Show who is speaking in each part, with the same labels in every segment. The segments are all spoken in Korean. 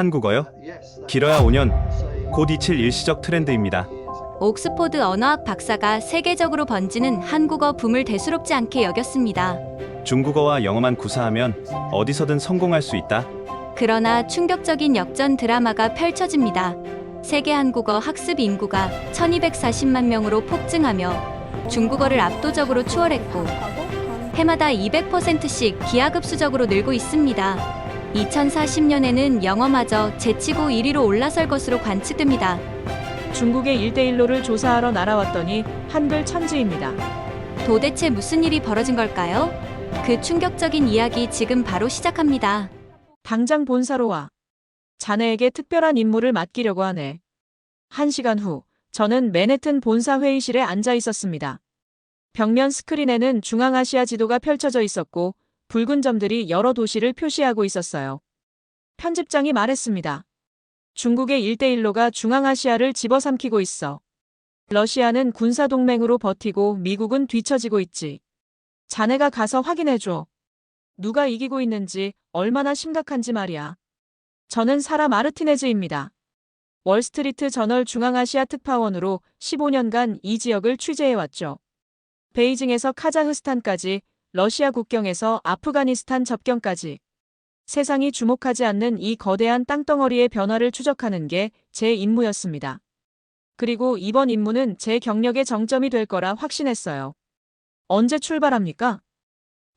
Speaker 1: 한국어요? 길어야 5년, 곧 잊힐 일시적 트렌드입니다.
Speaker 2: 옥스포드 언어학 박사가 세계적으로 번지는 한국어 붐을 대수롭지 않게 여겼습니다.
Speaker 1: 중국어와 영어만 구사하면 어디서든 성공할 수 있다.
Speaker 2: 그러나 충격적인 역전 드라마가 펼쳐집니다. 세계 한국어 학습 인구가 1240만 명으로 폭증하며 중국어를 압도적으로 추월했고 해마다 200%씩 기하급수적으로 늘고 있습니다. 2040년에는 영어마저 제치고 1위로 올라설 것으로 관측됩니다.
Speaker 3: 중국의 1대1로를 조사하러 날아왔더니 한글 천지입니다.
Speaker 2: 도대체 무슨 일이 벌어진 걸까요? 그 충격적인 이야기 지금 바로 시작합니다.
Speaker 3: 당장 본사로 와. 자네에게 특별한 임무를 맡기려고 하네. 1시간 후, 저는 맨해튼 본사 회의실에 앉아 있었습니다. 벽면 스크린에는 중앙아시아 지도가 펼쳐져 있었고 붉은 점들이 여러 도시를 표시하고 있었어요. 편집장이 말했습니다. 중국의 1대1로가 중앙아시아를 집어삼키고 있어. 러시아는 군사동맹으로 버티고 미국은 뒤처지고 있지. 자네가 가서 확인해줘. 누가 이기고 있는지 얼마나 심각한지 말이야. 저는 사라 마르티네즈입니다. 월스트리트 저널 중앙아시아 특파원으로 15년간 이 지역을 취재해왔죠. 베이징에서 카자흐스탄까지, 러시아 국경에서 아프가니스탄 접경까지. 세상이 주목하지 않는 이 거대한 땅덩어리의 변화를 추적하는 게 제 임무였습니다. 그리고 이번 임무는 제 경력의 정점이 될 거라 확신했어요. 언제 출발합니까?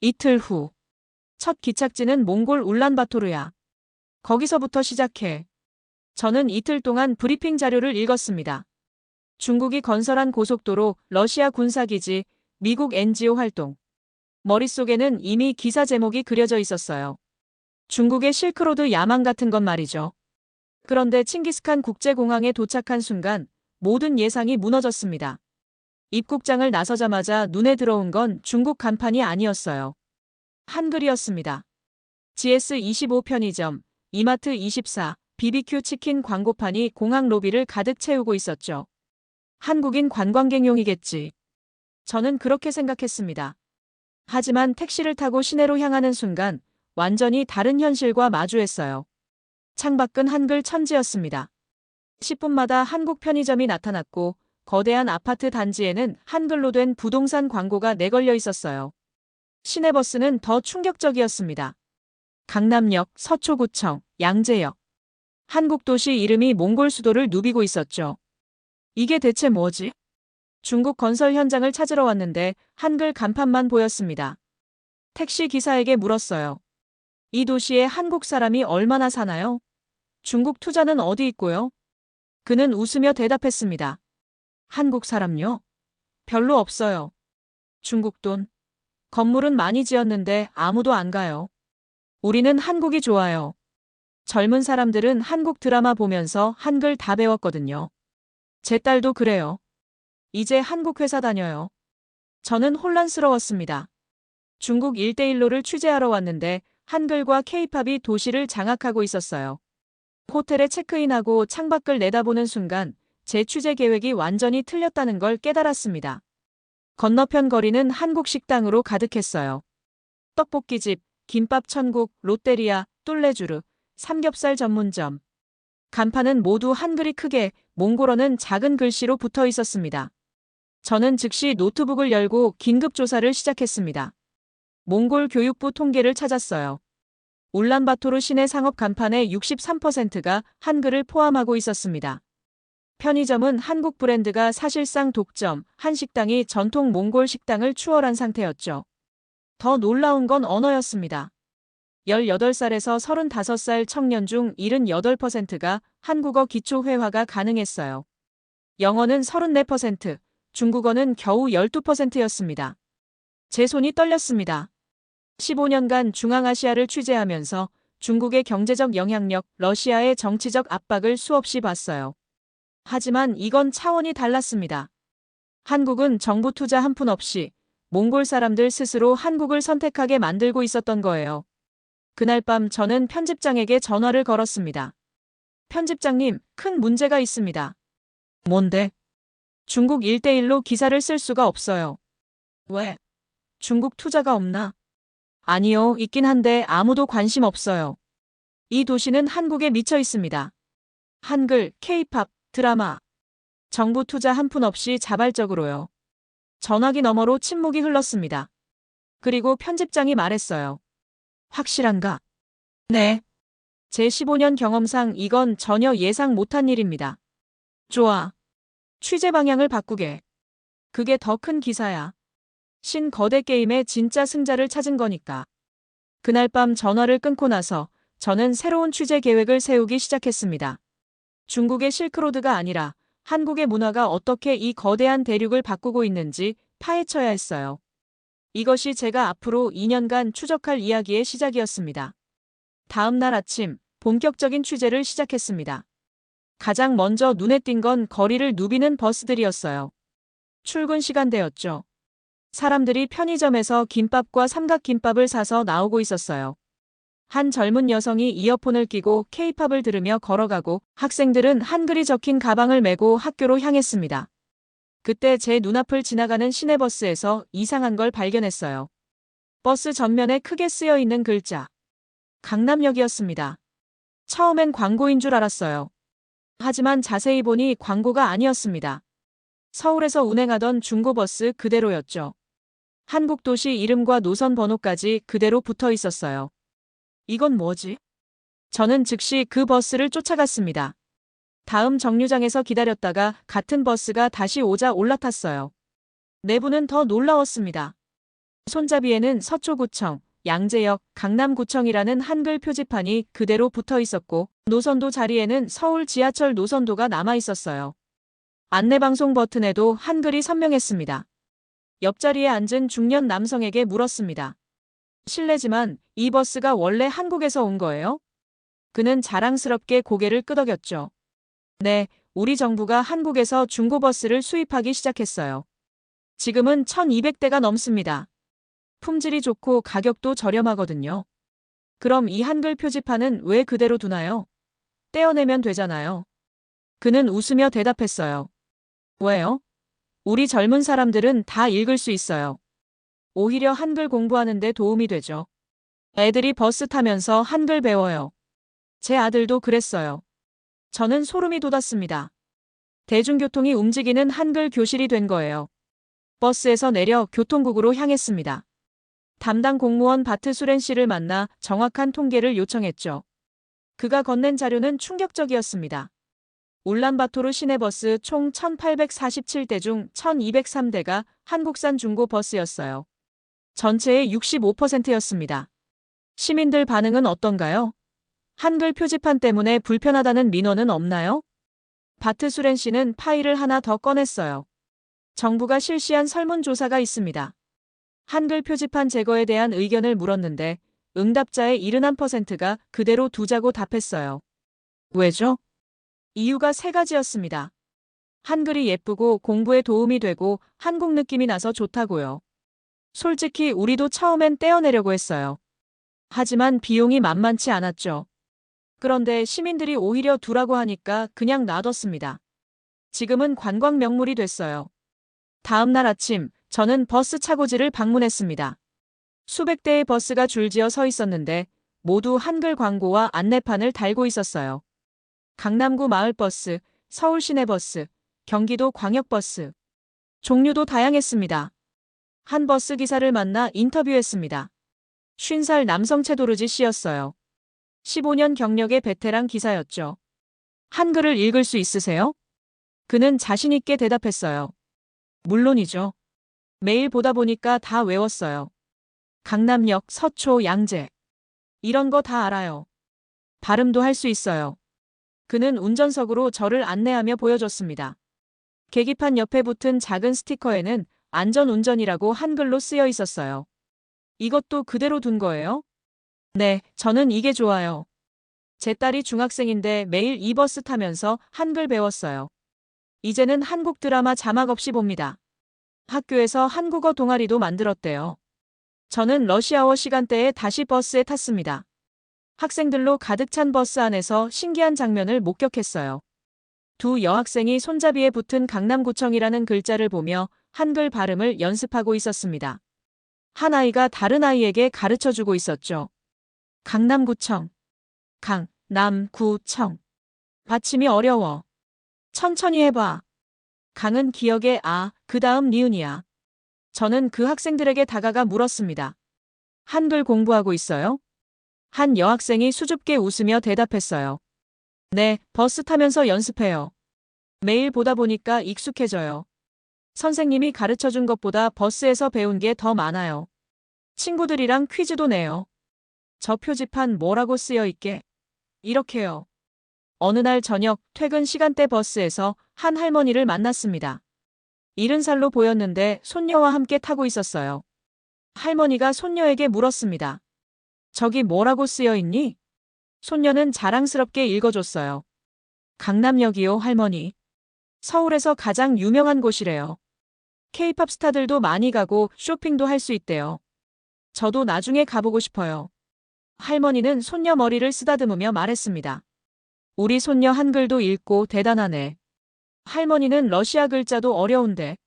Speaker 3: 이틀 후. 첫 기착지는 몽골 울란바토르야. 거기서부터 시작해. 저는 이틀 동안 브리핑 자료를 읽었습니다. 중국이 건설한 고속도로, 러시아 군사기지, 미국 NGO 활동. 머릿속에는 이미 기사 제목이 그려져 있었어요. 중국의 실크로드 야망 같은 건 말이죠. 그런데 칭기스칸 국제공항에 도착한 순간 모든 예상이 무너졌습니다. 입국장을 나서자마자 눈에 들어온 건 중국 간판이 아니었어요. 한글이었습니다. GS25 편의점, 이마트 24, BBQ 치킨 광고판이 공항 로비를 가득 채우고 있었죠. 한국인 관광객용이겠지. 저는 그렇게 생각했습니다. 하지만 택시를 타고 시내로 향하는 순간 완전히 다른 현실과 마주했어요. 창밖은 한글 천지였습니다. 10분마다 한국 편의점이 나타났고 거대한 아파트 단지에는 한글로 된 부동산 광고가 내걸려 있었어요. 시내버스는 더 충격적이었습니다. 강남역, 서초구청, 양재역. 한국 도시 이름이 몽골 수도를 누비고 있었죠. 이게 대체 뭐지? 중국 건설 현장을 찾으러 왔는데 한글 간판만 보였습니다. 택시 기사에게 물었어요. 이 도시에 한국 사람이 얼마나 사나요? 중국 투자는 어디 있고요? 그는 웃으며 대답했습니다. 한국 사람요? 별로 없어요. 중국 돈. 건물은 많이 지었는데 아무도 안 가요. 우리는 한국이 좋아요. 젊은 사람들은 한국 드라마 보면서 한글 다 배웠거든요. 제 딸도 그래요. 이제 한국 회사 다녀요. 저는 혼란스러웠습니다. 중국 1대1로를 취재하러 왔는데 한글과 케이팝이 도시를 장악하고 있었어요. 호텔에 체크인하고 창밖을 내다보는 순간 제 취재 계획이 완전히 틀렸다는 걸 깨달았습니다. 건너편 거리는 한국 식당으로 가득했어요. 떡볶이집, 김밥 천국, 롯데리아, 뚫레주르, 삼겹살 전문점. 간판은 모두 한글이 크게, 몽골어는 작은 글씨로 붙어 있었습니다. 저는 즉시 노트북을 열고 긴급 조사를 시작했습니다. 몽골 교육부 통계를 찾았어요. 울란바토르 시내 상업 간판의 63%가 한글을 포함하고 있었습니다. 편의점은 한국 브랜드가 사실상 독점, 한 식당이 전통 몽골 식당을 추월한 상태였죠. 더 놀라운 건 언어였습니다. 18살에서 35살 청년 중 78%가 한국어 기초 회화가 가능했어요. 영어는 34%, 중국어는 겨우 12%였습니다. 제 손이 떨렸습니다. 15년간 중앙아시아를 취재하면서 중국의 경제적 영향력, 러시아의 정치적 압박을 수없이 봤어요. 하지만 이건 차원이 달랐습니다. 한국은 정부 투자 한 푼 없이 몽골 사람들 스스로 한국을 선택하게 만들고 있었던 거예요. 그날 밤 저는 편집장에게 전화를 걸었습니다. 편집장님, 큰 문제가 있습니다. 뭔데? 중국 1대1로 기사를 쓸 수가 없어요. 왜? 중국 투자가 없나? 아니요, 있긴 한데 아무도 관심 없어요. 이 도시는 한국에 미쳐 있습니다. 한글, K-팝, 드라마. 정부 투자 한 푼 없이 자발적으로요. 전화기 너머로 침묵이 흘렀습니다. 그리고 편집장이 말했어요. 확실한가? 네. 제 15년 경험상 이건 전혀 예상 못한 일입니다. 좋아. 취재 방향을 바꾸게. 그게 더 큰 기사야. 신거대 게임의 진짜 승자를 찾은 거니까. 그날 밤 전화를 끊고 나서 저는 새로운 취재 계획을 세우기 시작했습니다. 중국의 실크로드가 아니라 한국의 문화가 어떻게 이 거대한 대륙을 바꾸고 있는지 파헤쳐야 했어요. 이것이 제가 앞으로 2년간 추적할 이야기의 시작이었습니다. 다음 날 아침 본격적인 취재를 시작했습니다. 가장 먼저 눈에 띈 건 거리를 누비는 버스들이었어요. 출근 시간대였죠. 사람들이 편의점에서 김밥과 삼각김밥을 사서 나오고 있었어요. 한 젊은 여성이 이어폰을 끼고 K-팝을 들으며 걸어가고 학생들은 한글이 적힌 가방을 메고 학교로 향했습니다. 그때 제 눈앞을 지나가는 시내버스에서 이상한 걸 발견했어요. 버스 전면에 크게 쓰여 있는 글자. 강남역이었습니다. 처음엔 광고인 줄 알았어요. 하지만 자세히 보니 광고가 아니었습니다. 서울에서 운행하던 중고버스 그대로였죠. 한국 도시 이름과 노선 번호까지 그대로 붙어 있었어요. 이건 뭐지? 저는 즉시 그 버스를 쫓아갔습니다. 다음 정류장에서 기다렸다가 같은 버스가 다시 오자 올라탔어요. 내부는 더 놀라웠습니다. 손잡이에는 서초구청, 양재역, 강남구청이라는 한글 표지판이 그대로 붙어 있었고 노선도 자리에는 서울 지하철 노선도가 남아 있었어요. 안내방송 버튼에도 한글이 선명했습니다. 옆자리에 앉은 중년 남성에게 물었습니다. 실례지만 이 버스가 원래 한국에서 온 거예요? 그는 자랑스럽게 고개를 끄덕였죠. 네, 우리 정부가 한국에서 중고버스를 수입하기 시작했어요. 지금은 1200대가 넘습니다. 품질이 좋고 가격도 저렴하거든요. 그럼 이 한글 표지판은 왜 그대로 두나요? 떼어내면 되잖아요. 그는 웃으며 대답했어요. 왜요? 우리 젊은 사람들은 다 읽을 수 있어요. 오히려 한글 공부하는 데 도움이 되죠. 애들이 버스 타면서 한글 배워요. 제 아들도 그랬어요. 저는 소름이 돋았습니다. 대중교통이 움직이는 한글 교실이 된 거예요. 버스에서 내려 교통국으로 향했습니다. 담당 공무원 바트수렌 씨를 만나 정확한 통계를 요청했죠. 그가 건넨 자료는 충격적이었습니다. 울란바토르 시내버스 총 1847대 중 1203대가 한국산 중고버스였어요. 전체의 65%였습니다. 시민들 반응은 어떤가요? 한글 표지판 때문에 불편하다는 민원은 없나요? 바트수렌 씨는 파일을 하나 더 꺼냈어요. 정부가 실시한 설문조사가 있습니다. 한글 표지판 제거에 대한 의견을 물었는데 응답자의 71%가 그대로 두자고 답했어요. 왜죠? 이유가 세 가지였습니다. 한글이 예쁘고 공부에 도움이 되고 한국 느낌이 나서 좋다고요. 솔직히 우리도 처음엔 떼어내려고 했어요. 하지만 비용이 만만치 않았죠. 그런데 시민들이 오히려 두라고 하니까 그냥 놔뒀습니다. 지금은 관광 명물이 됐어요. 다음 날 아침 저는 버스 차고지를 방문했습니다. 수백 대의 버스가 줄지어 서 있었는데 모두 한글 광고와 안내판을 달고 있었어요. 강남구 마을버스, 서울시내버스, 경기도 광역버스. 종류도 다양했습니다. 한 버스 기사를 만나 인터뷰했습니다. 50살 남성 채도르지 씨였어요. 15년 경력의 베테랑 기사였죠. 한글을 읽을 수 있으세요? 그는 자신 있게 대답했어요. 물론이죠. 매일 보다 보니까 다 외웠어요. 강남역, 서초, 양재. 이런 거 다 알아요. 발음도 할 수 있어요. 그는 운전석으로 저를 안내하며 보여줬습니다. 계기판 옆에 붙은 작은 스티커에는 안전운전이라고 한글로 쓰여 있었어요. 이것도 그대로 둔 거예요? 네, 저는 이게 좋아요. 제 딸이 중학생인데 매일 이 버스 타면서 한글 배웠어요. 이제는 한국 드라마 자막 없이 봅니다. 학교에서 한국어 동아리도 만들었대요. 저는 러시아워 시간대에 다시 버스에 탔습니다. 학생들로 가득 찬 버스 안에서 신기한 장면을 목격했어요. 두 여학생이 손잡이에 붙은 강남구청이라는 글자를 보며 한글 발음을 연습하고 있었습니다. 한 아이가 다른 아이에게 가르쳐주고 있었죠. 강남구청. 강, 남, 구, 청. 받침이 어려워. 천천히 해봐. 강은 기억의 아, 그 다음 니은이야. 저는 그 학생들에게 다가가 물었습니다. 한글 공부하고 있어요? 한 여학생이 수줍게 웃으며 대답했어요. 네, 버스 타면서 연습해요. 매일 보다 보니까 익숙해져요. 선생님이 가르쳐 준 것보다 버스에서 배운 게 더 많아요. 친구들이랑 퀴즈도 내요. 저 표지판 뭐라고 쓰여 있게? 이렇게요. 어느 날 저녁 퇴근 시간대 버스에서 한 할머니를 만났습니다. 70살로 보였는데 손녀와 함께 타고 있었어요. 할머니가 손녀에게 물었습니다. 저기 뭐라고 쓰여 있니? 손녀는 자랑스럽게 읽어줬어요. 강남역이요, 할머니. 서울에서 가장 유명한 곳이래요. K-팝 스타들도 많이 가고 쇼핑도 할 수 있대요. 저도 나중에 가보고 싶어요. 할머니는 손녀 머리를 쓰다듬으며 말했습니다. 우리 손녀 한글도 읽고 대단하네. 할머니는 러시아 글자도 어려운데.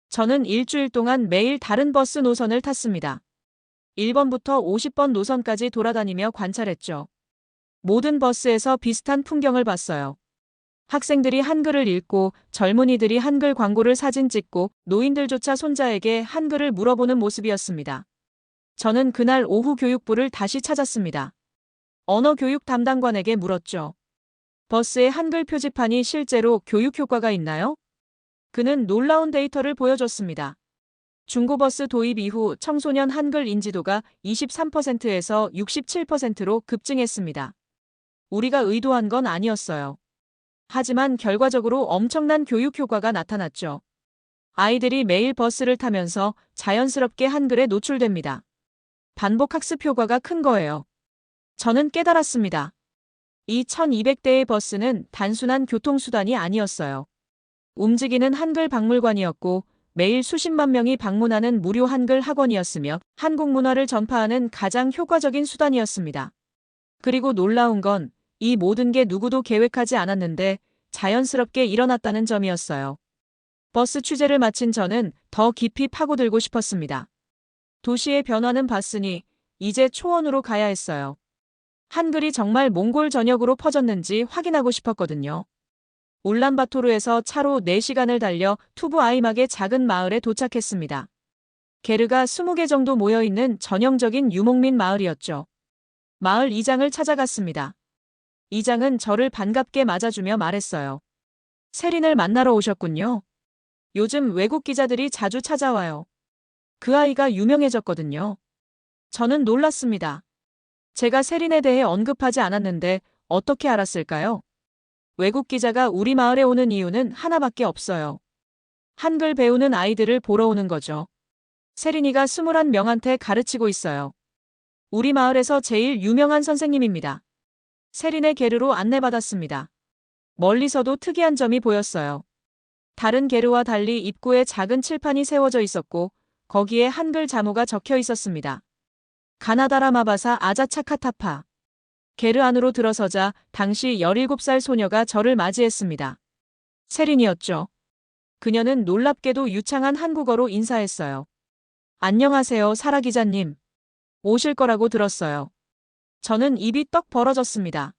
Speaker 3: 저는 일주일 동안 매일 다른 버스 노선을 탔습니다. 1번부터 50번 노선까지 돌아다니며 관찰했죠. 모든 버스에서 비슷한 풍경을 봤어요. 학생들이 한글을 읽고 젊은이들이 한글 광고를 사진 찍고 노인들조차 손자에게 한글을 물어보는 모습이었습니다. 저는 그날 오후 교육부를 다시 찾았습니다. 언어교육 담당관에게 물었죠. 버스에 한글 표지판이 실제로 교육 효과가 있나요? 그는 놀라운 데이터를 보여줬습니다. 중고버스 도입 이후 청소년 한글 인지도가 23%에서 67%로 급증했습니다. 우리가 의도한 건 아니었어요. 하지만 결과적으로 엄청난 교육 효과가 나타났죠. 아이들이 매일 버스를 타면서 자연스럽게 한글에 노출됩니다. 반복 학습 효과가 큰 거예요. 저는 깨달았습니다. 이 1200대의 버스는 단순한 교통수단이 아니었어요. 움직이는 한글 박물관이었고 매일 수십만 명이 방문하는 무료 한글 학원이었으며 한국 문화를 전파하는 가장 효과적인 수단이었습니다. 그리고 놀라운 건 이 모든 게 누구도 계획하지 않았는데 자연스럽게 일어났다는 점이었어요. 버스 취재를 마친 저는 더 깊이 파고들고 싶었습니다. 도시의 변화는 봤으니 이제 초원으로 가야 했어요. 한글이 정말 몽골 전역으로 퍼졌는지 확인하고 싶었거든요. 울란바토르에서 차로 4시간을 달려 투브 아이막의 작은 마을에 도착했습니다. 게르가 20개 정도 모여있는 전형적인 유목민 마을이었죠. 마을 이장을 찾아갔습니다. 이장은 저를 반갑게 맞아주며 말했어요. 세린을 만나러 오셨군요. 요즘 외국 기자들이 자주 찾아와요. 그 아이가 유명해졌거든요. 저는 놀랐습니다. 제가 세린에 대해 언급하지 않았는데 어떻게 알았을까요? 외국 기자가 우리 마을에 오는 이유는 하나밖에 없어요. 한글 배우는 아이들을 보러 오는 거죠. 세린이가 21명한테 가르치고 있어요. 우리 마을에서 제일 유명한 선생님입니다. 세린의 게르로 안내받았습니다. 멀리서도 특이한 점이 보였어요. 다른 게르와 달리 입구에 작은 칠판이 세워져 있었고 거기에 한글 자모가 적혀 있었습니다. 가나다라 마바사 아자차카타파. 게르 안으로 들어서자 당시 17살 소녀가 저를 맞이했습니다. 세린이었죠. 그녀는 놀랍게도 유창한 한국어로 인사했어요. 안녕하세요, 사라 기자님. 오실 거라고 들었어요. 저는 입이 떡 벌어졌습니다.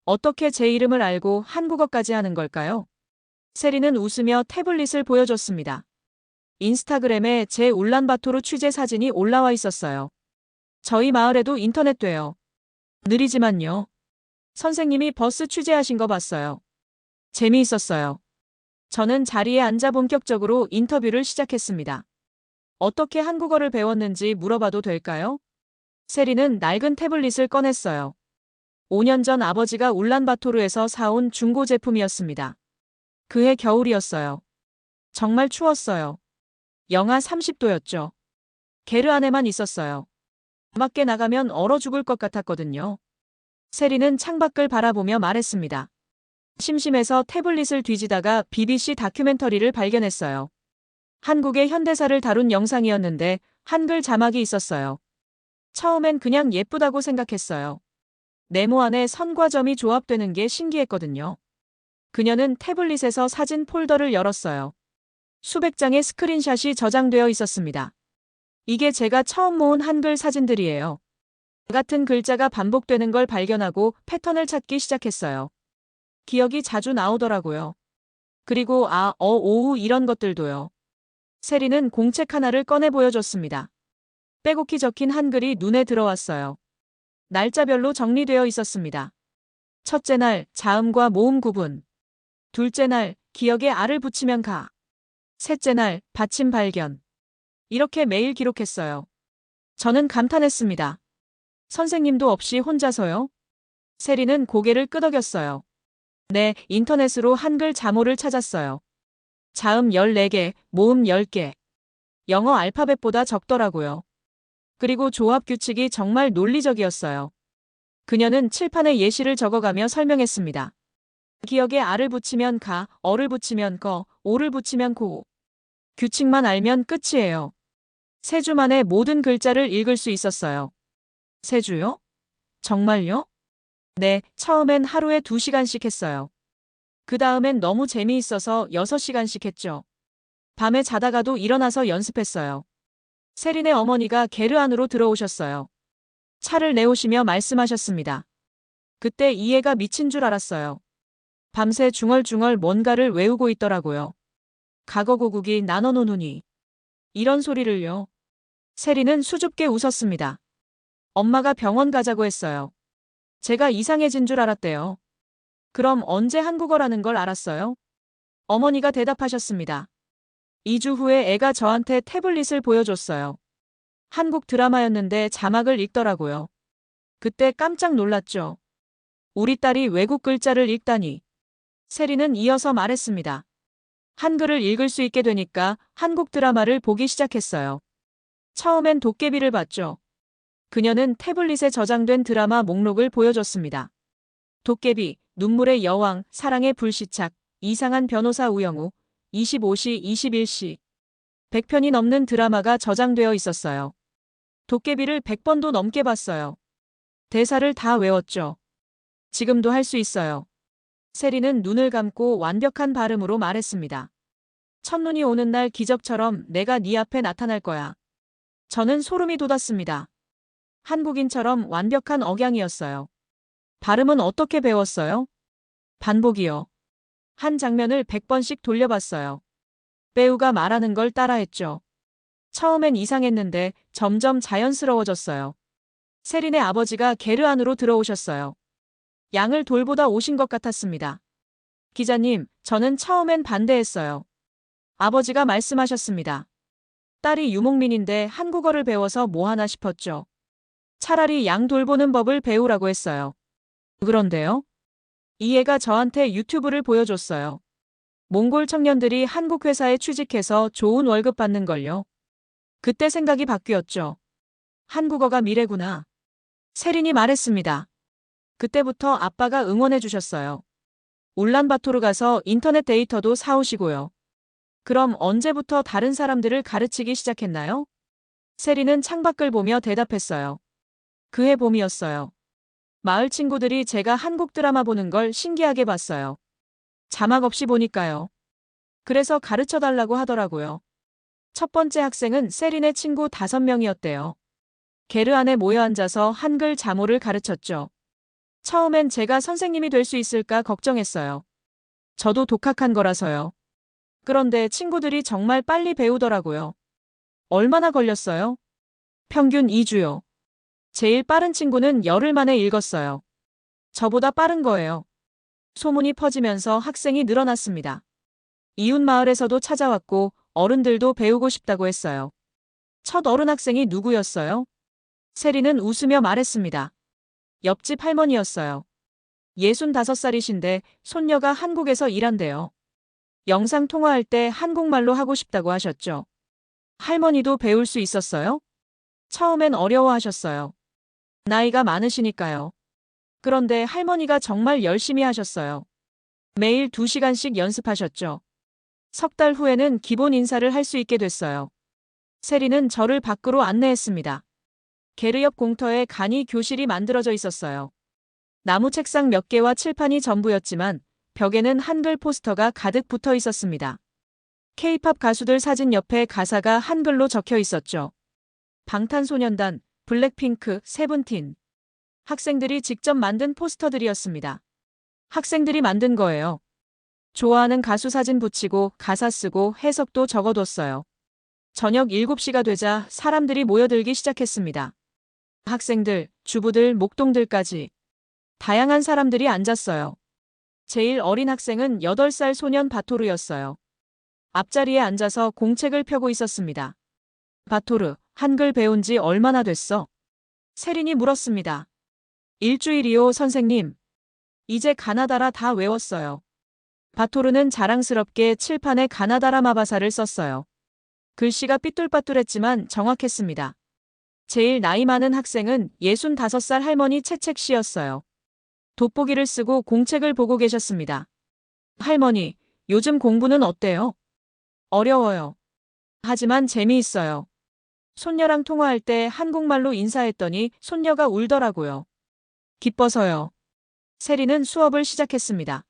Speaker 3: 어떻게 제 이름을 알고 한국어까지 하는 걸까요? 세린은 웃으며 태블릿을 보여줬습니다. 인스타그램에 제 울란바토르 취재 사진이 올라와 있었어요. 저희 마을에도 인터넷 돼요. 느리지만요. 선생님이 버스 취재하신 거 봤어요. 재미있었어요. 저는 자리에 앉아 본격적으로 인터뷰를 시작했습니다. 어떻게 한국어를 배웠는지 물어봐도 될까요? 세린은 낡은 태블릿을 꺼냈어요. 5년 전 아버지가 울란바토르에서 사온 중고 제품이었습니다. 그해 겨울이었어요. 정말 추웠어요. 영하 30도였죠. 게르 안에만 있었어요. 밖에 나가면 얼어 죽을 것 같았거든요. 세린은 창밖을 바라보며 말했습니다. 심심해서 태블릿을 뒤지다가 BBC 다큐멘터리를 발견했어요. 한국의 현대사를 다룬 영상이었는데 한글 자막이 있었어요. 처음엔 그냥 예쁘다고 생각했어요. 네모 안에 선과 점이 조합되는 게 신기했거든요. 그녀는 태블릿에서 사진 폴더를 열었어요. 수백 장의 스크린샷이 저장되어 있었습니다. 이게 제가 처음 모은 한글 사진들이에요. 같은 글자가 반복되는 걸 발견하고 패턴을 찾기 시작했어요. 기억이 자주 나오더라고요. 그리고 아, 오우 이런 것들도요. 세리는 공책 하나를 꺼내 보여줬습니다. 빼곡히 적힌 한글이 눈에 들어왔어요. 날짜별로 정리되어 있었습니다. 첫째 날, 자음과 모음 구분. 둘째 날, 기억에 알을 붙이면 가. 셋째 날, 받침 발견. 이렇게 매일 기록했어요. 저는 감탄했습니다. 선생님도 없이 혼자서요? 세리는 고개를 끄덕였어요. 네, 인터넷으로 한글 자모를 찾았어요. 자음 14개, 모음 10개. 영어 알파벳보다 적더라고요. 그리고 조합 규칙이 정말 논리적이었어요. 그녀는 칠판에 예시를 적어가며 설명했습니다. 기억에 알을 붙이면 가, 어를 붙이면 거, 오를 붙이면 고. 규칙만 알면 끝이에요. 3주 만에 모든 글자를 읽을 수 있었어요. 3주요? 정말요? 네, 처음엔 하루에 2시간씩 했어요. 그 다음엔 너무 재미있어서 6시간씩 했죠. 밤에 자다가도 일어나서 연습했어요. 세린의 어머니가 게르 안으로 들어오셨어요. 차를 내오시며 말씀하셨습니다. 그때 이해가 미친 줄 알았어요. 밤새 중얼중얼 뭔가를 외우고 있더라고요. 과거고국이 나눠노누니. 이런 소리를요. 세린은 수줍게 웃었습니다. 엄마가 병원 가자고 했어요. 제가 이상해진 줄 알았대요. 그럼 언제 한국어라는 걸 알았어요? 어머니가 대답하셨습니다. 2주 후에 애가 저한테 태블릿을 보여줬어요. 한국 드라마였는데 자막을 읽더라고요. 그때 깜짝 놀랐죠. 우리 딸이 외국 글자를 읽다니. 세리는 이어서 말했습니다. 한글을 읽을 수 있게 되니까 한국 드라마를 보기 시작했어요. 처음엔 도깨비를 봤죠. 그녀는 태블릿에 저장된 드라마 목록을 보여줬습니다. 도깨비, 눈물의 여왕, 사랑의 불시착, 이상한 변호사 우영우, 25시, 21시. 100편이 넘는 드라마가 저장되어 있었어요. 도깨비를 100번도 넘게 봤어요. 대사를 다 외웠죠. 지금도 할 수 있어요. 세리는 눈을 감고 완벽한 발음으로 말했습니다. 첫눈이 오는 날 기적처럼 내가 네 앞에 나타날 거야. 저는 소름이 돋았습니다. 한국인처럼 완벽한 억양이었어요. 발음은 어떻게 배웠어요? 반복이요. 한 장면을 100번씩 돌려봤어요. 배우가 말하는 걸 따라했죠. 처음엔 이상했는데 점점 자연스러워졌어요. 세린의 아버지가 게르 안으로 들어오셨어요. 양을 돌보다 오신 것 같았습니다. 기자님, 저는 처음엔 반대했어요. 아버지가 말씀하셨습니다. 딸이 유목민인데 한국어를 배워서 뭐 하나 싶었죠. 차라리 양 돌보는 법을 배우라고 했어요. 그런데요? 이 애가 저한테 유튜브를 보여줬어요. 몽골 청년들이 한국 회사에 취직해서 좋은 월급 받는 걸요. 그때 생각이 바뀌었죠. 한국어가 미래구나. 세린이 말했습니다. 그때부터 아빠가 응원해 주셨어요. 울란바토르 가서 인터넷 데이터도 사오시고요. 그럼 언제부터 다른 사람들을 가르치기 시작했나요? 세린은 창밖을 보며 대답했어요. 그해 봄이었어요. 마을 친구들이 제가 한국 드라마 보는 걸 신기하게 봤어요. 자막 없이 보니까요. 그래서 가르쳐 달라고 하더라고요. 첫 번째 학생은 세린의 친구 5명이었대요. 게르 안에 모여 앉아서 한글 자모를 가르쳤죠. 처음엔 제가 선생님이 될 수 있을까 걱정했어요. 저도 독학한 거라서요. 그런데 친구들이 정말 빨리 배우더라고요. 얼마나 걸렸어요? 평균 2주요. 제일 빠른 친구는 열흘 만에 읽었어요. 저보다 빠른 거예요. 소문이 퍼지면서 학생이 늘어났습니다. 이웃 마을에서도 찾아왔고 어른들도 배우고 싶다고 했어요. 첫 어른 학생이 누구였어요? 세리는 웃으며 말했습니다. 옆집 할머니였어요. 65살이신데 손녀가 한국에서 일한대요. 영상 통화할 때 한국말로 하고 싶다고 하셨죠. 할머니도 배울 수 있었어요? 처음엔 어려워하셨어요. 나이가 많으시니까요. 그런데 할머니가 정말 열심히 하셨어요. 매일 2시간씩 연습하셨죠. 석 달 후에는 기본 인사를 할 수 있게 됐어요. 세리는 저를 밖으로 안내했습니다. 게르 옆 공터에 간이 교실이 만들어져 있었어요. 나무 책상 몇 개와 칠판이 전부였지만 벽에는 한글 포스터가 가득 붙어 있었습니다. K-팝 가수들 사진 옆에 가사가 한글로 적혀 있었죠. 방탄소년단, 블랙핑크, 세븐틴. 학생들이 직접 만든 포스터들이었습니다. 학생들이 만든 거예요. 좋아하는 가수 사진 붙이고 가사 쓰고 해석도 적어뒀어요. 저녁 7시가 되자 사람들이 모여들기 시작했습니다. 학생들, 주부들, 목동들까지. 다양한 사람들이 앉았어요. 제일 어린 학생은 8살 소년 바토르였어요. 앞자리에 앉아서 공책을 펴고 있었습니다. 바토르, 한글 배운 지 얼마나 됐어? 세린이 물었습니다. 일주일이요, 선생님. 이제 가나다라 다 외웠어요. 바토르는 자랑스럽게 칠판에 가나다라 마바사를 썼어요. 글씨가 삐뚤빠뚤했지만 정확했습니다. 제일 나이 많은 학생은 65살 할머니 채책 씨였어요. 돋보기를 쓰고 공책을 보고 계셨습니다. 할머니, 요즘 공부는 어때요? 어려워요. 하지만 재미있어요. 손녀랑 통화할 때 한국말로 인사했더니 손녀가 울더라고요. 기뻐서요. 세리는 수업을 시작했습니다.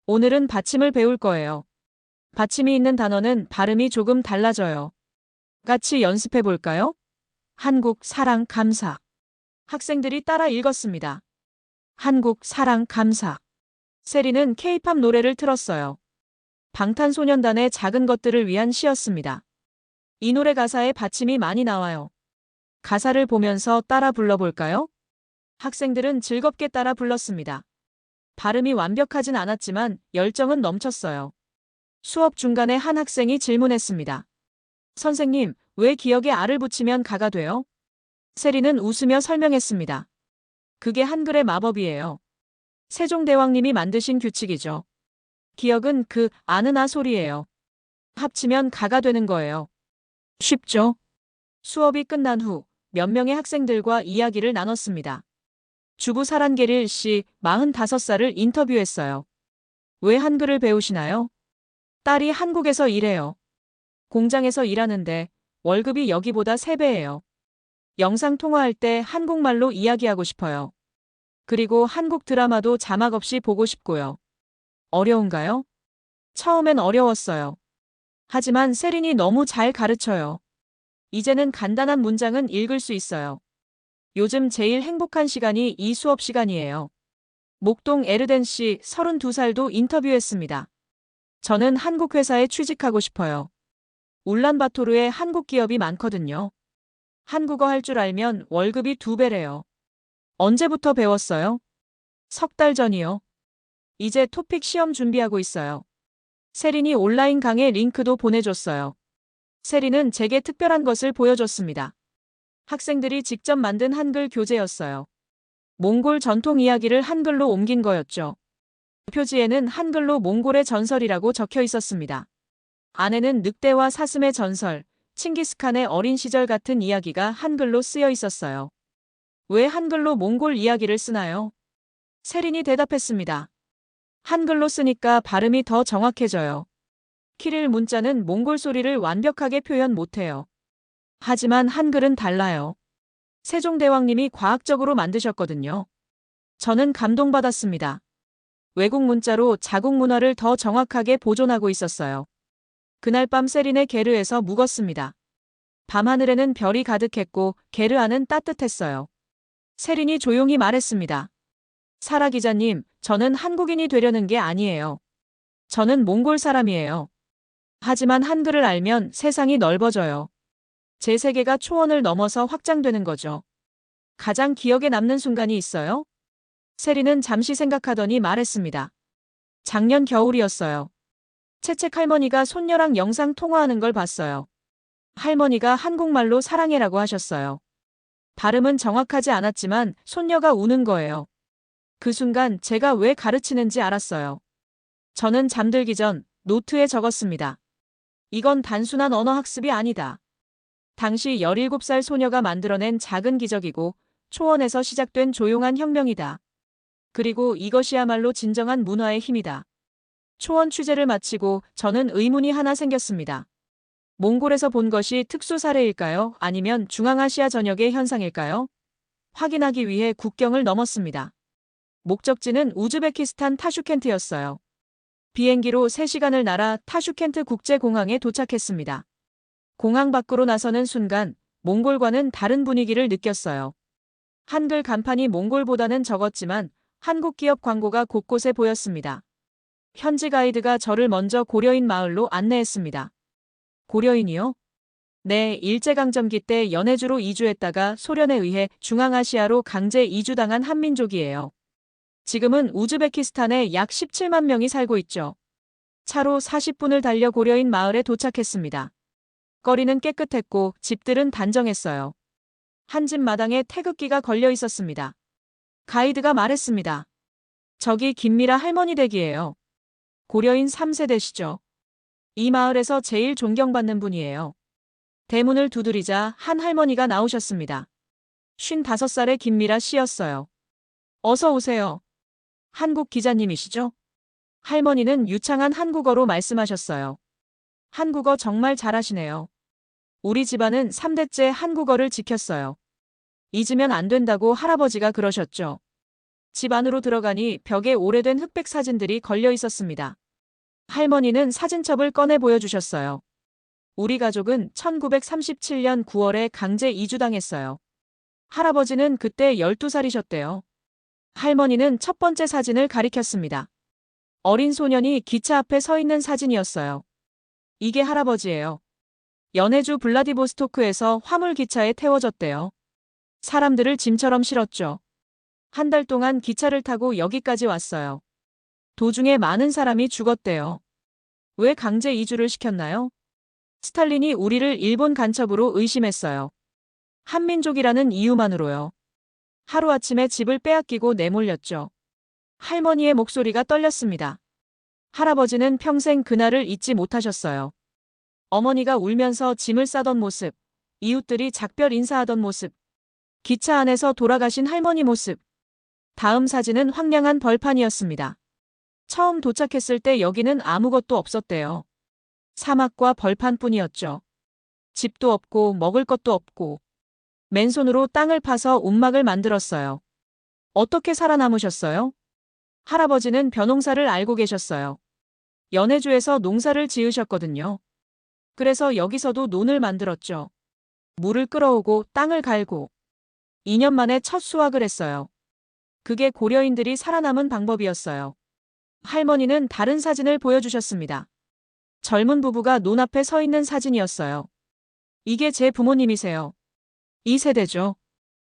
Speaker 3: 오늘은 받침을 배울 거예요. 받침이 있는 단어는 발음이 조금 달라져요. 같이 연습해 볼까요? 한국, 사랑, 감사. 학생들이 따라 읽었습니다. 한국, 사랑, 감사. 세리는 케이팝 노래를 틀었어요. 방탄소년단의 작은 것들을 위한 시였습니다. 이 노래 가사에 받침이 많이 나와요. 가사를 보면서 따라 불러볼까요? 학생들은 즐겁게 따라 불렀습니다. 발음이 완벽하진 않았지만 열정은 넘쳤어요. 수업 중간에 한 학생이 질문했습니다. 선생님, 왜 기억에 알을 붙이면 가가 돼요? 세리는 웃으며 설명했습니다. 그게 한글의 마법이에요. 세종대왕님이 만드신 규칙이죠. 기억은 그 아는 아 소리예요. 합치면 가가 되는 거예요. 쉽죠? 수업이 끝난 후 몇 명의 학생들과 이야기를 나눴습니다. 주부 사란게릴 씨 45살을 인터뷰했어요. 왜 한글을 배우시나요? 딸이 한국에서 일해요. 공장에서 일하는데 월급이 여기보다 3배예요. 영상 통화할 때 한국말로 이야기하고 싶어요. 그리고 한국 드라마도 자막 없이 보고 싶고요. 어려운가요? 처음엔 어려웠어요. 하지만 세린이 너무 잘 가르쳐요. 이제는 간단한 문장은 읽을 수 있어요. 요즘 제일 행복한 시간이 이 수업 시간이에요. 목동 에르덴 씨 32살도 인터뷰했습니다. 저는 한국 회사에 취직하고 싶어요. 울란바토르에 한국 기업이 많거든요. 한국어 할 줄 알면 월급이 2배래요. 언제부터 배웠어요? 3달 전이요. 이제 토픽 시험 준비하고 있어요. 세린이 온라인 강의 링크도 보내줬어요. 세린은 제게 특별한 것을 보여줬습니다. 학생들이 직접 만든 한글 교재였어요. 몽골 전통 이야기를 한글로 옮긴 거였죠. 표지에는 한글로 몽골의 전설이라고 적혀 있었습니다. 안에는 늑대와 사슴의 전설, 칭기스칸의 어린 시절 같은 이야기가 한글로 쓰여 있었어요. 왜 한글로 몽골 이야기를 쓰나요? 세린이 대답했습니다. 한글로 쓰니까 발음이 더 정확해져요. 키릴 문자는 몽골 소리를 완벽하게 표현 못해요. 하지만 한글은 달라요. 세종대왕님이 과학적으로 만드셨거든요. 저는 감동받았습니다. 외국 문자로 자국 문화를 더 정확하게 보존하고 있었어요. 그날 밤 세린의 게르에서 묵었습니다. 밤하늘에는 별이 가득했고 게르 안은 따뜻했어요. 세린이 조용히 말했습니다. 사라 기자님, 저는 한국인이 되려는 게 아니에요. 저는 몽골 사람이에요. 하지만 한글을 알면 세상이 넓어져요. 제 세계가 초원을 넘어서 확장되는 거죠. 가장 기억에 남는 순간이 있어요? 세린은 잠시 생각하더니 말했습니다. 작년 겨울이었어요. 채책 할머니가 손녀랑 영상 통화하는 걸 봤어요. 할머니가 한국말로 사랑해라고 하셨어요. 발음은 정확하지 않았지만 손녀가 우는 거예요. 그 순간 제가 왜 가르치는지 알았어요. 저는 잠들기 전 노트에 적었습니다. 이건 단순한 언어 학습이 아니다. 당시 17살 소녀가 만들어낸 작은 기적이고 초원에서 시작된 조용한 혁명이다. 그리고 이것이야말로 진정한 문화의 힘이다. 초원 취재를 마치고 저는 의문이 하나 생겼습니다. 몽골에서 본 것이 특수 사례일까요? 아니면 중앙아시아 전역의 현상일까요? 확인하기 위해 국경을 넘었습니다. 목적지는 우즈베키스탄 타슈켄트였어요. 비행기로 3시간을 날아 타슈켄트 국제공항에 도착했습니다. 공항 밖으로 나서는 순간 몽골과는 다른 분위기를 느꼈어요. 한글 간판이 몽골보다는 적었지만 한국 기업 광고가 곳곳에 보였습니다. 현지 가이드가 저를 먼저 고려인 마을로 안내했습니다. 고려인이요? 네, 일제강점기 때 연해주로 이주했다가 소련에 의해 중앙아시아로 강제 이주당한 한민족이에요. 지금은 우즈베키스탄에 약 17만 명이 살고 있죠. 차로 40분을 달려 고려인 마을에 도착했습니다. 거리는 깨끗했고 집들은 단정했어요. 한 집 마당에 태극기가 걸려 있었습니다. 가이드가 말했습니다. 저기 김미라 할머니 댁이에요. 고려인 3세대시죠. 이 마을에서 제일 존경받는 분이에요. 대문을 두드리자 한 할머니가 나오셨습니다. 55살의 김미라 씨였어요. 어서 오세요. 한국 기자님이시죠? 할머니는 유창한 한국어로 말씀하셨어요. 한국어 정말 잘하시네요. 우리 집안은 3대째 한국어를 지켰어요. 잊으면 안 된다고 할아버지가 그러셨죠. 집 안으로 들어가니 벽에 오래된 흑백 사진들이 걸려 있었습니다. 할머니는 사진첩을 꺼내 보여주셨어요. 우리 가족은 1937년 9월에 강제 이주당했어요. 할아버지는 그때 12살이셨대요. 할머니는 첫 번째 사진을 가리켰습니다. 어린 소년이 기차 앞에 서 있는 사진이었어요. 이게 할아버지예요. 연해주 블라디보스토크에서 화물 기차에 태워졌대요. 사람들을 짐처럼 실었죠. 한 달 동안 기차를 타고 여기까지 왔어요. 도중에 많은 사람이 죽었대요. 왜 강제 이주를 시켰나요? 스탈린이 우리를 일본 간첩으로 의심했어요. 한민족이라는 이유만으로요. 하루아침에 집을 빼앗기고 내몰렸죠. 할머니의 목소리가 떨렸습니다. 할아버지는 평생 그날을 잊지 못하셨어요. 어머니가 울면서 짐을 싸던 모습, 이웃들이 작별 인사하던 모습, 기차 안에서 돌아가신 할머니 모습. 다음 사진은 황량한 벌판이었습니다. 처음 도착했을 때 여기는 아무것도 없었대요. 사막과 벌판뿐이었죠. 집도 없고 먹을 것도 없고. 맨손으로 땅을 파서 움막을 만들었어요. 어떻게 살아남으셨어요? 할아버지는 벼농사를 알고 계셨어요. 연해주에서 농사를 지으셨거든요. 그래서 여기서도 논을 만들었죠. 물을 끌어오고 땅을 갈고. 2년 만에 첫 수확을 했어요. 그게 고려인들이 살아남은 방법이었어요. 할머니는 다른 사진을 보여주셨습니다. 젊은 부부가 논 앞에 서 있는 사진이었어요. 이게 제 부모님이세요. 이 세대죠.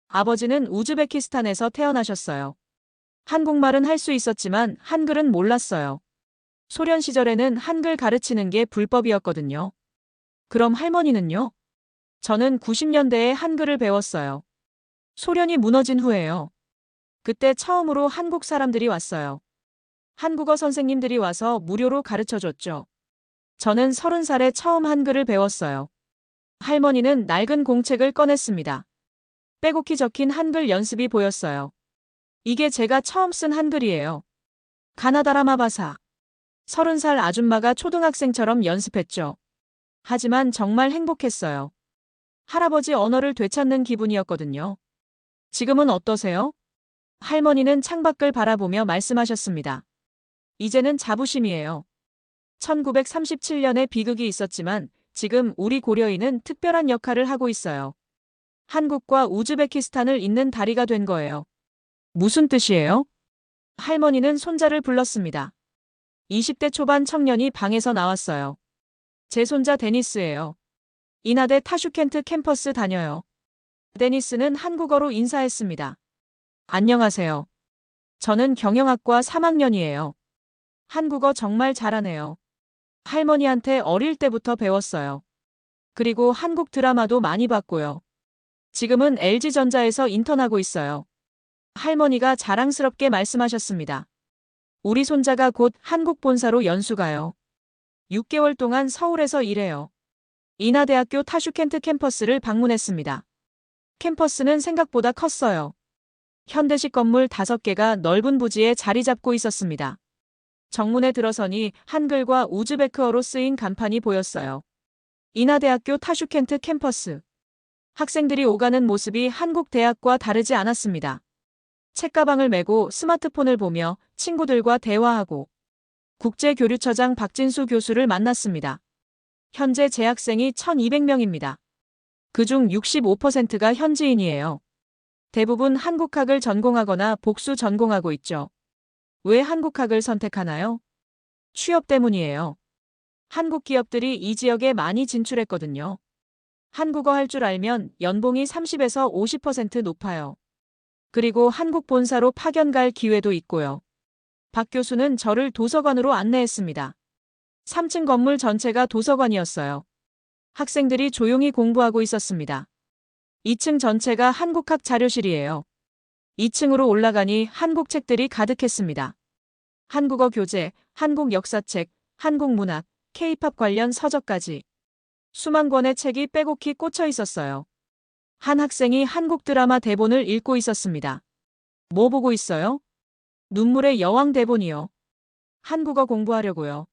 Speaker 3: 아버지는 우즈베키스탄에서 태어나셨어요. 한국말은 할 수 있었지만 한글은 몰랐어요. 소련 시절에는 한글 가르치는 게 불법이었거든요. 그럼 할머니는요? 저는 90년대에 한글을 배웠어요. 소련이 무너진 후에요. 그때 처음으로 한국 사람들이 왔어요. 한국어 선생님들이 와서 무료로 가르쳐줬죠. 저는 30살에 처음 한글을 배웠어요. 할머니는 낡은 공책을 꺼냈습니다. 빼곡히 적힌 한글 연습이 보였어요. 이게 제가 처음 쓴 한글이에요. 가나다라마바사. 30살 아줌마가 초등학생처럼 연습했죠. 하지만 정말 행복했어요. 할아버지 언어를 되찾는 기분이었거든요. 지금은 어떠세요? 할머니는 창밖을 바라보며 말씀하셨습니다. 이제는 자부심이에요. 1937년에 비극이 있었지만 지금 우리 고려인은 특별한 역할을 하고 있어요. 한국과 우즈베키스탄을 잇는 다리가 된 거예요. 무슨 뜻이에요? 할머니는 손자를 불렀습니다. 20대 초반 청년이 방에서 나왔어요. 제 손자 데니스예요. 인하대 타슈켄트 캠퍼스 다녀요. 데니스는 한국어로 인사했습니다. 안녕하세요. 저는 경영학과 3학년이에요. 한국어 정말 잘하네요. 할머니한테 어릴 때부터 배웠어요. 그리고 한국 드라마도 많이 봤고요. 지금은 LG전자에서 인턴하고 있어요. 할머니가 자랑스럽게 말씀하셨습니다. 우리 손자가 곧 한국 본사로 연수 가요. 6개월 동안 서울에서 일해요. 인하대학교 타슈켄트 캠퍼스를 방문했습니다. 캠퍼스는 생각보다 컸어요. 현대식 건물 5개가 넓은 부지에 자리 잡고 있었습니다. 정문에 들어서니 한글과 우즈베크어로 쓰인 간판이 보였어요. 인하대학교 타슈켄트 캠퍼스. 학생들이 오가는 모습이 한국 대학과 다르지 않았습니다. 책가방을 메고 스마트폰을 보며 친구들과 대화하고 국제교류처장 박진수 교수를 만났습니다. 현재 재학생이 1200명입니다. 그중 65%가 현지인이에요. 대부분 한국학을 전공하거나 복수 전공하고 있죠. 왜 한국학을 선택하나요? 취업 때문이에요. 한국 기업들이 이 지역에 많이 진출했거든요. 한국어 할 줄 알면 연봉이 30에서 50% 높아요. 그리고 한국 본사로 파견 갈 기회도 있고요. 박 교수는 저를 도서관으로 안내했습니다. 3층 건물 전체가 도서관이었어요. 학생들이 조용히 공부하고 있었습니다. 2층 전체가 한국학 자료실이에요. 2층으로 올라가니 한국 책들이 가득했습니다. 한국어 교재, 한국 역사책, 한국 문학, K-팝 관련 서적까지 수만 권의 책이 빼곡히 꽂혀 있었어요. 한 학생이 한국 드라마 대본을 읽고 있었습니다. 뭐 보고 있어요? 눈물의 여왕 대본이요. 한국어 공부하려고요.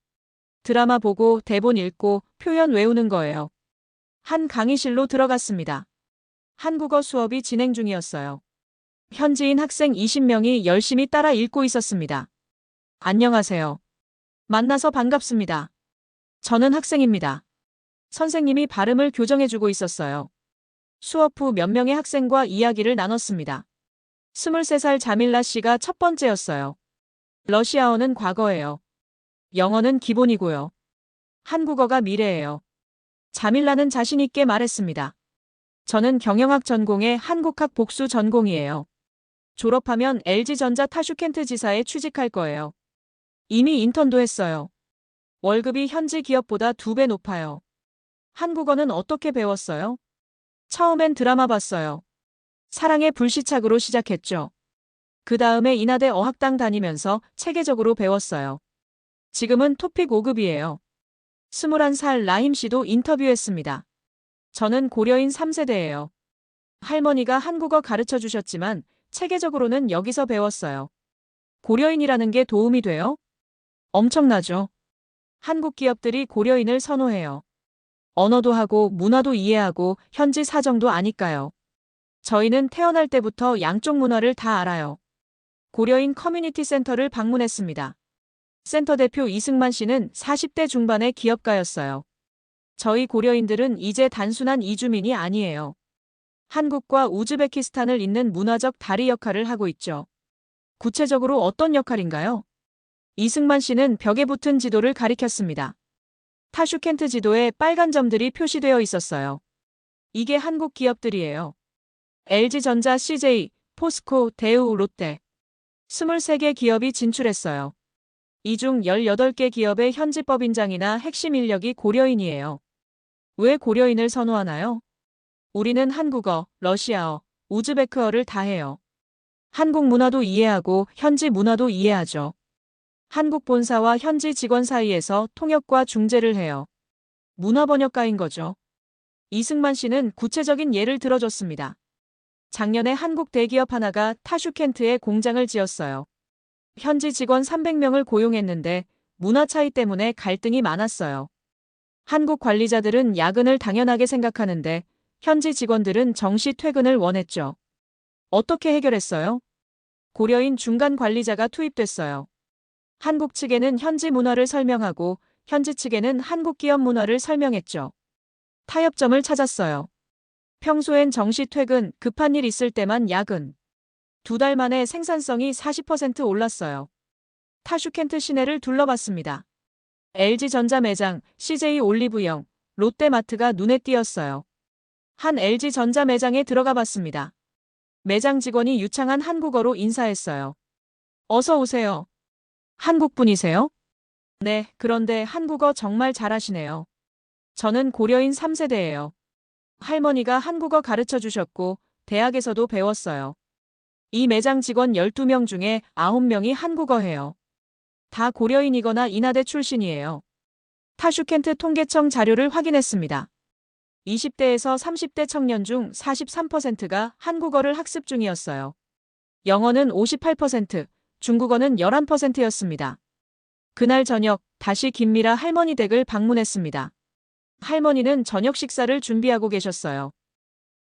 Speaker 3: 드라마 보고 대본 읽고 표현 외우는 거예요. 한 강의실로 들어갔습니다. 한국어 수업이 진행 중이었어요. 현지인 학생 20명이 열심히 따라 읽고 있었습니다. 안녕하세요. 만나서 반갑습니다. 저는 학생입니다. 선생님이 발음을 교정해주고 있었어요. 수업 후 몇 명의 학생과 이야기를 나눴습니다. 23살 자밀라 씨가 첫 번째였어요. 러시아어는 과거예요. 영어는 기본이고요. 한국어가 미래예요. 자밀라는 자신 있게 말했습니다. 저는 경영학 전공의 한국학 복수 전공이에요. 졸업하면 LG전자 타슈켄트 지사에 취직할 거예요. 이미 인턴도 했어요. 월급이 현지 기업보다 2배 높아요. 한국어는 어떻게 배웠어요? 처음엔 드라마 봤어요. 사랑의 불시착으로 시작했죠. 그 다음에 인하대 어학당 다니면서 체계적으로 배웠어요. 지금은 토픽 5급이에요. 21살 라임 씨도 인터뷰했습니다. 저는 고려인 3세대예요. 할머니가 한국어 가르쳐 주셨지만 체계적으로는 여기서 배웠어요. 고려인이라는 게 도움이 돼요? 엄청나죠. 한국 기업들이 고려인을 선호해요. 언어도 하고 문화도 이해하고 현지 사정도 아니까요. 저희는 태어날 때부터 양쪽 문화를 다 알아요. 고려인 커뮤니티 센터를 방문했습니다. 센터 대표 이승만 씨는 40대 중반의 기업가였어요. 저희 고려인들은 이제 단순한 이주민이 아니에요. 한국과 우즈베키스탄을 잇는 문화적 다리 역할을 하고 있죠. 구체적으로 어떤 역할인가요? 이승만 씨는 벽에 붙은 지도를 가리켰습니다. 타슈켄트 지도에 빨간 점들이 표시되어 있었어요. 이게 한국 기업들이에요. LG전자, CJ, 포스코, 대우, 롯데. 23개 기업이 진출했어요. 이 중 18개 기업의 현지 법인장이나 핵심 인력이 고려인이에요. 왜 고려인을 선호하나요? 우리는 한국어, 러시아어, 우즈베크어를 다 해요. 한국 문화도 이해하고 현지 문화도 이해하죠. 한국 본사와 현지 직원 사이에서 통역과 중재를 해요. 문화 번역가인 거죠. 이승만 씨는 구체적인 예를 들어줬습니다. 작년에 한국 대기업 하나가 타슈켄트에 공장을 지었어요. 현지 직원 300명을 고용했는데 문화 차이 때문에 갈등이 많았어요. 한국 관리자들은 야근을 당연하게 생각하는데 현지 직원들은 정시 퇴근을 원했죠. 어떻게 해결했어요? 고려인 중간 관리자가 투입됐어요. 한국 측에는 현지 문화를 설명하고 현지 측에는 한국 기업 문화를 설명했죠. 타협점을 찾았어요. 평소엔 정시 퇴근, 급한 일 있을 때만 야근. 2달 만에 생산성이 40% 올랐어요. 타슈켄트 시내를 둘러봤습니다. LG전자 매장, CJ 올리브영, 롯데마트가 눈에 띄었어요. 한 LG전자 매장에 들어가 봤습니다. 매장 직원이 유창한 한국어로 인사했어요. 어서 오세요. 한국분이세요? 네, 그런데 한국어 정말 잘하시네요. 저는 고려인 3세대예요. 할머니가 한국어 가르쳐 주셨고 대학에서도 배웠어요. 이 매장 직원 12명 중에 9명이 한국어 해요. 다 고려인이거나 인하대 출신이에요. 타슈켄트 통계청 자료를 확인했습니다. 20대에서 30대 청년 중 43%가 한국어를 학습 중이었어요. 영어는 58%, 중국어는 11%였습니다. 그날 저녁 다시 김미라 할머니 댁을 방문했습니다. 할머니는 저녁 식사를 준비하고 계셨어요.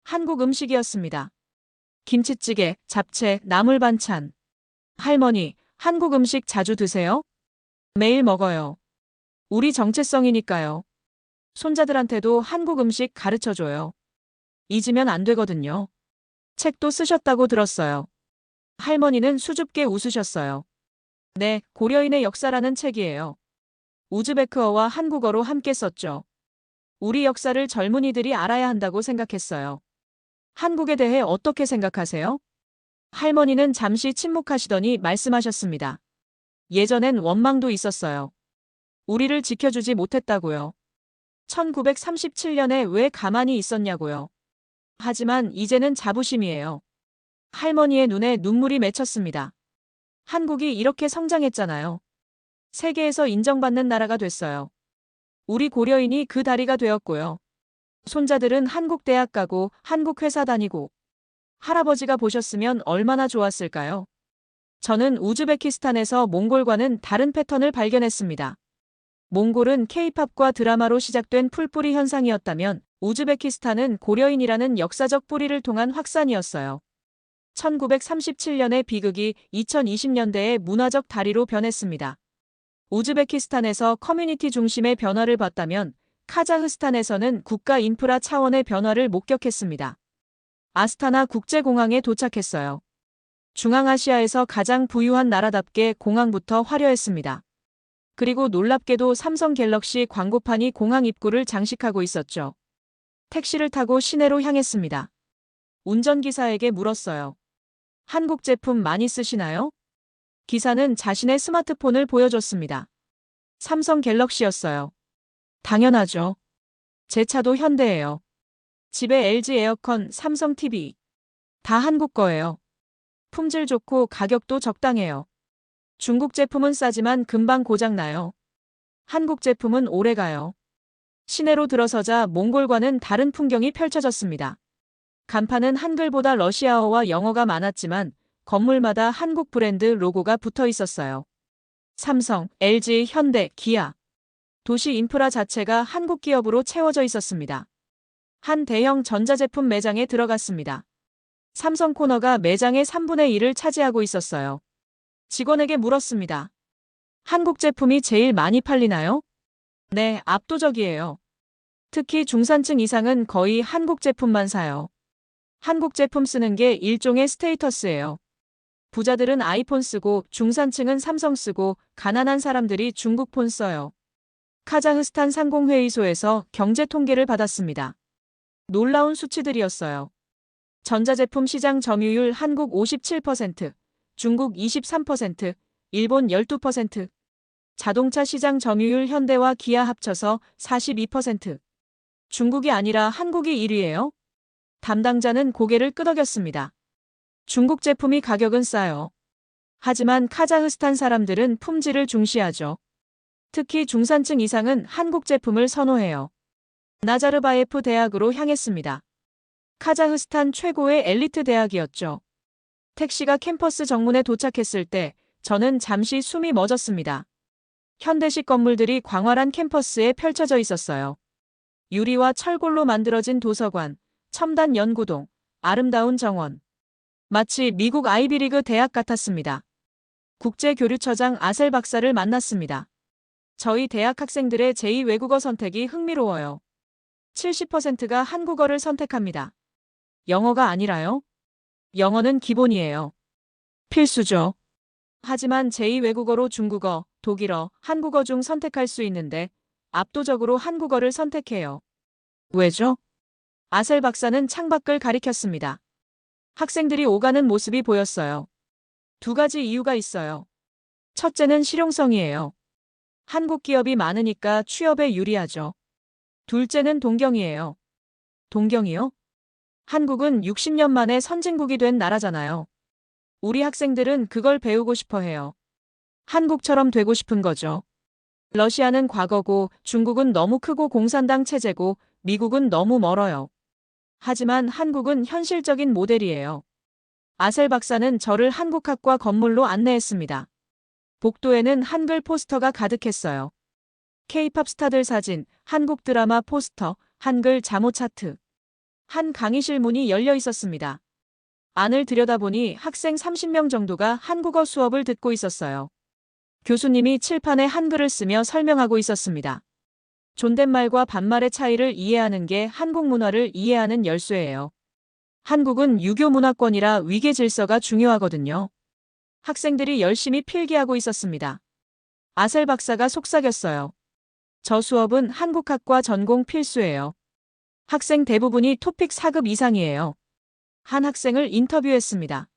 Speaker 3: 한국 음식이었습니다. 김치찌개, 잡채, 나물 반찬. 할머니, 한국 음식 자주 드세요? 매일 먹어요. 우리 정체성이니까요. 손자들한테도 한국 음식 가르쳐줘요. 잊으면 안 되거든요. 책도 쓰셨다고 들었어요. 할머니는 수줍게 웃으셨어요. 네, 고려인의 역사라는 책이에요. 우즈베크어와 한국어로 함께 썼죠. 우리 역사를 젊은이들이 알아야 한다고 생각했어요. 한국에 대해 어떻게 생각하세요? 할머니는 잠시 침묵하시더니 말씀하셨습니다. 예전엔 원망도 있었어요. 우리를 지켜주지 못했다고요. 1937년에 왜 가만히 있었냐고요. 하지만 이제는 자부심이에요. 할머니의 눈에 눈물이 맺혔습니다. 한국이 이렇게 성장했잖아요. 세계에서 인정받는 나라가 됐어요. 우리 고려인이 그 다리가 되었고요. 손자들은 한국 대학 가고 한국 회사 다니고 할아버지가 보셨으면 얼마나 좋았을까요? 저는 우즈베키스탄에서 몽골과는 다른 패턴을 발견했습니다. 몽골은 케이팝과 드라마로 시작된 풀뿌리 현상이었다면 우즈베키스탄은 고려인이라는 역사적 뿌리를 통한 확산이었어요. 1937년의 비극이 2020년대의 문화적 다리로 변했습니다. 우즈베키스탄에서 커뮤니티 중심의 변화를 봤다면 카자흐스탄에서는 국가 인프라 차원의 변화를 목격했습니다. 아스타나 국제공항에 도착했어요. 중앙아시아에서 가장 부유한 나라답게 공항부터 화려했습니다. 그리고 놀랍게도 삼성 갤럭시 광고판이 공항 입구를 장식하고 있었죠. 택시를 타고 시내로 향했습니다. 운전기사에게 물었어요. 한국 제품 많이 쓰시나요? 기사는 자신의 스마트폰을 보여줬습니다. 삼성 갤럭시였어요. 당연하죠. 제 차도 현대예요. 집에 LG 에어컨, 삼성 TV. 다 한국 거예요. 품질 좋고 가격도 적당해요. 중국 제품은 싸지만 금방 고장나요. 한국 제품은 오래가요. 시내로 들어서자 몽골과는 다른 풍경이 펼쳐졌습니다. 간판은 한글보다 러시아어와 영어가 많았지만 건물마다 한국 브랜드 로고가 붙어 있었어요. 삼성, LG, 현대, 기아. 도시 인프라 자체가 한국 기업으로 채워져 있었습니다. 한 대형 전자제품 매장에 들어갔습니다. 삼성 코너가 매장의 3분의 1을 차지하고 있었어요. 직원에게 물었습니다. 한국 제품이 제일 많이 팔리나요? 네, 압도적이에요. 특히 중산층 이상은 거의 한국 제품만 사요. 한국 제품 쓰는 게 일종의 스테이터스예요. 부자들은 아이폰 쓰고 중산층은 삼성 쓰고 가난한 사람들이 중국 폰 써요. 카자흐스탄 상공회의소에서 경제 통계를 받았습니다. 놀라운 수치들이었어요. 전자제품 시장 점유율 한국 57%, 중국 23%, 일본 12%, 자동차 시장 점유율 현대와 기아 합쳐서 42%. 중국이 아니라 한국이 1위예요? 담당자는 고개를 끄덕였습니다. 중국 제품이 가격은 싸요. 하지만 카자흐스탄 사람들은 품질을 중시하죠. 특히 중산층 이상은 한국 제품을 선호해요. 나자르바예프 대학으로 향했습니다. 카자흐스탄 최고의 엘리트 대학이었죠. 택시가 캠퍼스 정문에 도착했을 때 저는 잠시 숨이 멎었습니다. 현대식 건물들이 광활한 캠퍼스에 펼쳐져 있었어요. 유리와 철골로 만들어진 도서관, 첨단 연구동, 아름다운 정원. 마치 미국 아이비리그 대학 같았습니다. 국제교류처장 아셀 박사를 만났습니다. 저희 대학 학생들의 제2외국어 선택이 흥미로워요. 70%가 한국어를 선택합니다. 영어가 아니라요? 영어는 기본이에요. 필수죠. 하지만 제2외국어로 중국어, 독일어, 한국어 중 선택할 수 있는데 압도적으로 한국어를 선택해요. 왜죠? 아셀 박사는 창밖을 가리켰습니다. 학생들이 오가는 모습이 보였어요. 두 가지 이유가 있어요. 첫째는 실용성이에요. 한국 기업이 많으니까 취업에 유리하죠. 둘째는 동경이에요. 동경이요? 한국은 60년 만에 선진국이 된 나라잖아요. 우리 학생들은 그걸 배우고 싶어 해요. 한국처럼 되고 싶은 거죠. 러시아는 과거고 중국은 너무 크고 공산당 체제고 미국은 너무 멀어요. 하지만 한국은 현실적인 모델이에요. 아셀 박사는 저를 한국학과 건물로 안내했습니다. 복도에는 한글 포스터가 가득했어요. K-팝 스타들 사진, 한국 드라마 포스터, 한글 자모 차트. 한 강의실 문이 열려 있었습니다. 안을 들여다보니 학생 30명 정도가 한국어 수업을 듣고 있었어요. 교수님이 칠판에 한글을 쓰며 설명하고 있었습니다. 존댓말과 반말의 차이를 이해하는 게 한국 문화를 이해하는 열쇠예요. 한국은 유교 문화권이라 위계 질서가 중요하거든요. 학생들이 열심히 필기하고 있었습니다. 아셀 박사가 속삭였어요. 저 수업은 한국학과 전공 필수예요. 학생 대부분이 토픽 4급 이상이에요. 한 학생을 인터뷰했습니다.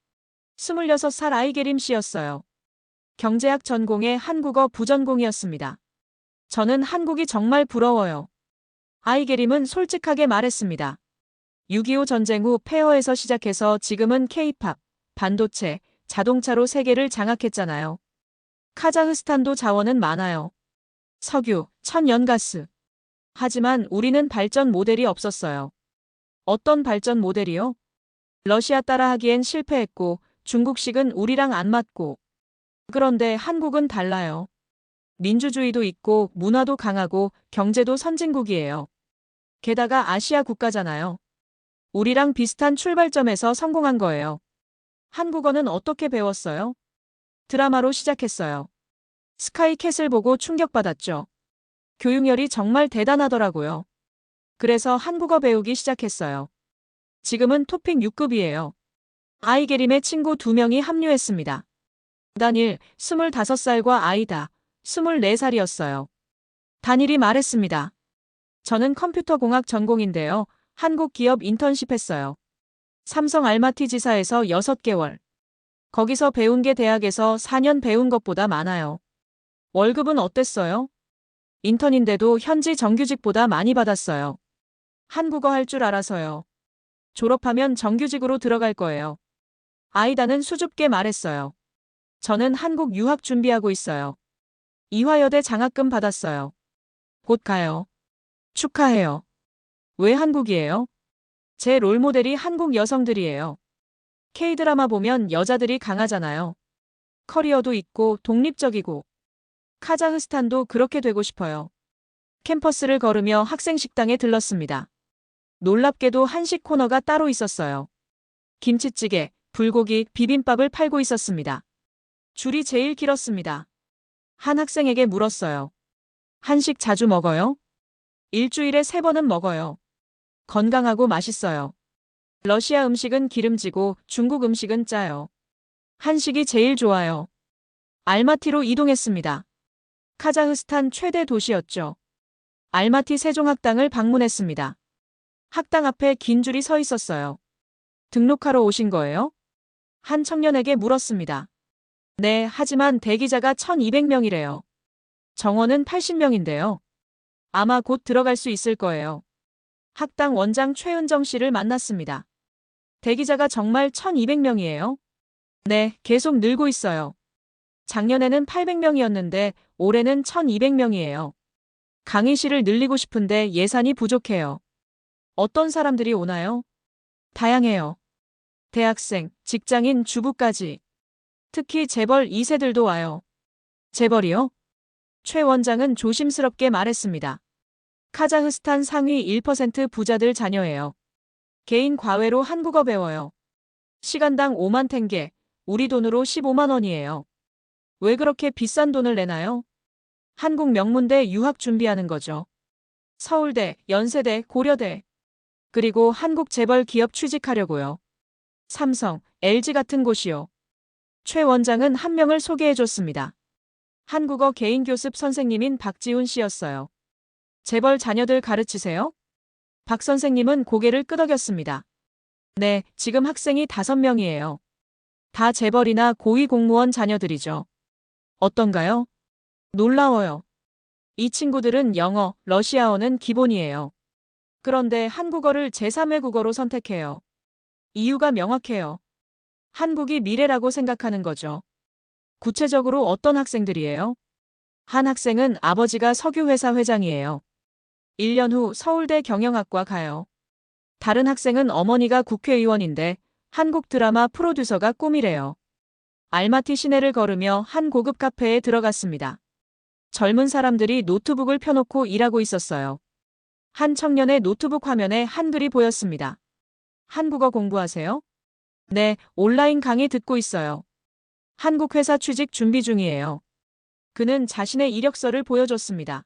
Speaker 3: 26살 아이게림 씨였어요. 경제학 전공의 한국어 부전공이었습니다. 저는 한국이 정말 부러워요. 아이게림은 솔직하게 말했습니다. 6.25 전쟁 후 폐허에서 시작해서 지금은 K-팝, 반도체, 자동차로 세계를 장악했잖아요. 카자흐스탄도 자원은 많아요. 석유, 천연가스. 하지만 우리는 발전 모델이 없었어요. 어떤 발전 모델이요? 러시아 따라하기엔 실패했고 중국식은 우리랑 안 맞고. 그런데 한국은 달라요. 민주주의도 있고 문화도 강하고 경제도 선진국이에요. 게다가 아시아 국가잖아요. 우리랑 비슷한 출발점에서 성공한 거예요. 한국어는 어떻게 배웠어요? 드라마로 시작했어요. 스카이캐슬 보고 충격받았죠. 교육열이 정말 대단하더라고요. 그래서 한국어 배우기 시작했어요. 지금은 토픽 6급이에요. 아이게림의 친구 2명이 합류했습니다. 단일, 25살과 아이다, 24살이었어요. 단일이 말했습니다. 저는 컴퓨터공학 전공인데요. 한국 기업 인턴십 했어요. 삼성 알마티 지사에서 6개월. 거기서 배운 게 대학에서 4년 배운 것보다 많아요. 월급은 어땠어요? 인턴인데도 현지 정규직보다 많이 받았어요. 한국어 할 줄 알아서요. 졸업하면 정규직으로 들어갈 거예요. 아이다는 수줍게 말했어요. 저는 한국 유학 준비하고 있어요. 이화여대 장학금 받았어요. 곧 가요. 축하해요. 왜 한국이에요? 제 롤모델이 한국 여성들이에요. K-드라마 보면 여자들이 강하잖아요. 커리어도 있고 독립적이고. 카자흐스탄도 그렇게 되고 싶어요. 캠퍼스를 걸으며 학생 식당에 들렀습니다. 놀랍게도 한식 코너가 따로 있었어요. 김치찌개, 불고기, 비빔밥을 팔고 있었습니다. 줄이 제일 길었습니다. 한 학생에게 물었어요. 한식 자주 먹어요? 일주일에 3번은 먹어요. 건강하고 맛있어요. 러시아 음식은 기름지고 중국 음식은 짜요. 한식이 제일 좋아요. 알마티로 이동했습니다. 카자흐스탄 최대 도시였죠. 알마티 세종학당을 방문했습니다. 학당 앞에 긴 줄이 서 있었어요. 등록하러 오신 거예요? 한 청년에게 물었습니다. 네, 하지만 대기자가 1200명이래요. 정원은 80명인데요. 아마 곧 들어갈 수 있을 거예요. 학당 원장 최은정 씨를 만났습니다. 대기자가 정말 1200명이에요? 네, 계속 늘고 있어요. 작년에는 800명이었는데 올해는 1200명이에요. 강의실을 늘리고 싶은데 예산이 부족해요. 어떤 사람들이 오나요? 다양해요. 대학생, 직장인, 주부까지. 특히 재벌 2세들도 와요. 재벌이요? 최 원장은 조심스럽게 말했습니다. 카자흐스탄 상위 1% 부자들 자녀예요. 개인 과외로 한국어 배워요. 시간당 5만 탱게, 우리 돈으로 15만 원이에요. 왜 그렇게 비싼 돈을 내나요? 한국 명문대 유학 준비하는 거죠. 서울대, 연세대, 고려대. 그리고 한국 재벌 기업 취직하려고요. 삼성, LG 같은 곳이요. 최 원장은 한 명을 소개해줬습니다. 한국어 개인 교습 선생님인 박지훈 씨였어요. 재벌 자녀들 가르치세요? 박 선생님은 고개를 끄덕였습니다. 네, 지금 학생이 5명이에요. 다 재벌이나 고위 공무원 자녀들이죠. 어떤가요? 놀라워요. 이 친구들은 영어, 러시아어는 기본이에요. 그런데 한국어를 제3외국어로 선택해요. 이유가 명확해요. 한국이 미래라고 생각하는 거죠. 구체적으로 어떤 학생들이에요? 한 학생은 아버지가 석유회사 회장이에요. 1년 후 서울대 경영학과 가요. 다른 학생은 어머니가 국회의원인데 한국 드라마 프로듀서가 꿈이래요. 알마티 시내를 걸으며 한 고급 카페에 들어갔습니다. 젊은 사람들이 노트북을 펴놓고 일하고 있었어요. 한 청년의 노트북 화면에 한글이 보였습니다. 한국어 공부하세요? 네, 온라인 강의 듣고 있어요. 한국 회사 취직 준비 중이에요. 그는 자신의 이력서를 보여줬습니다.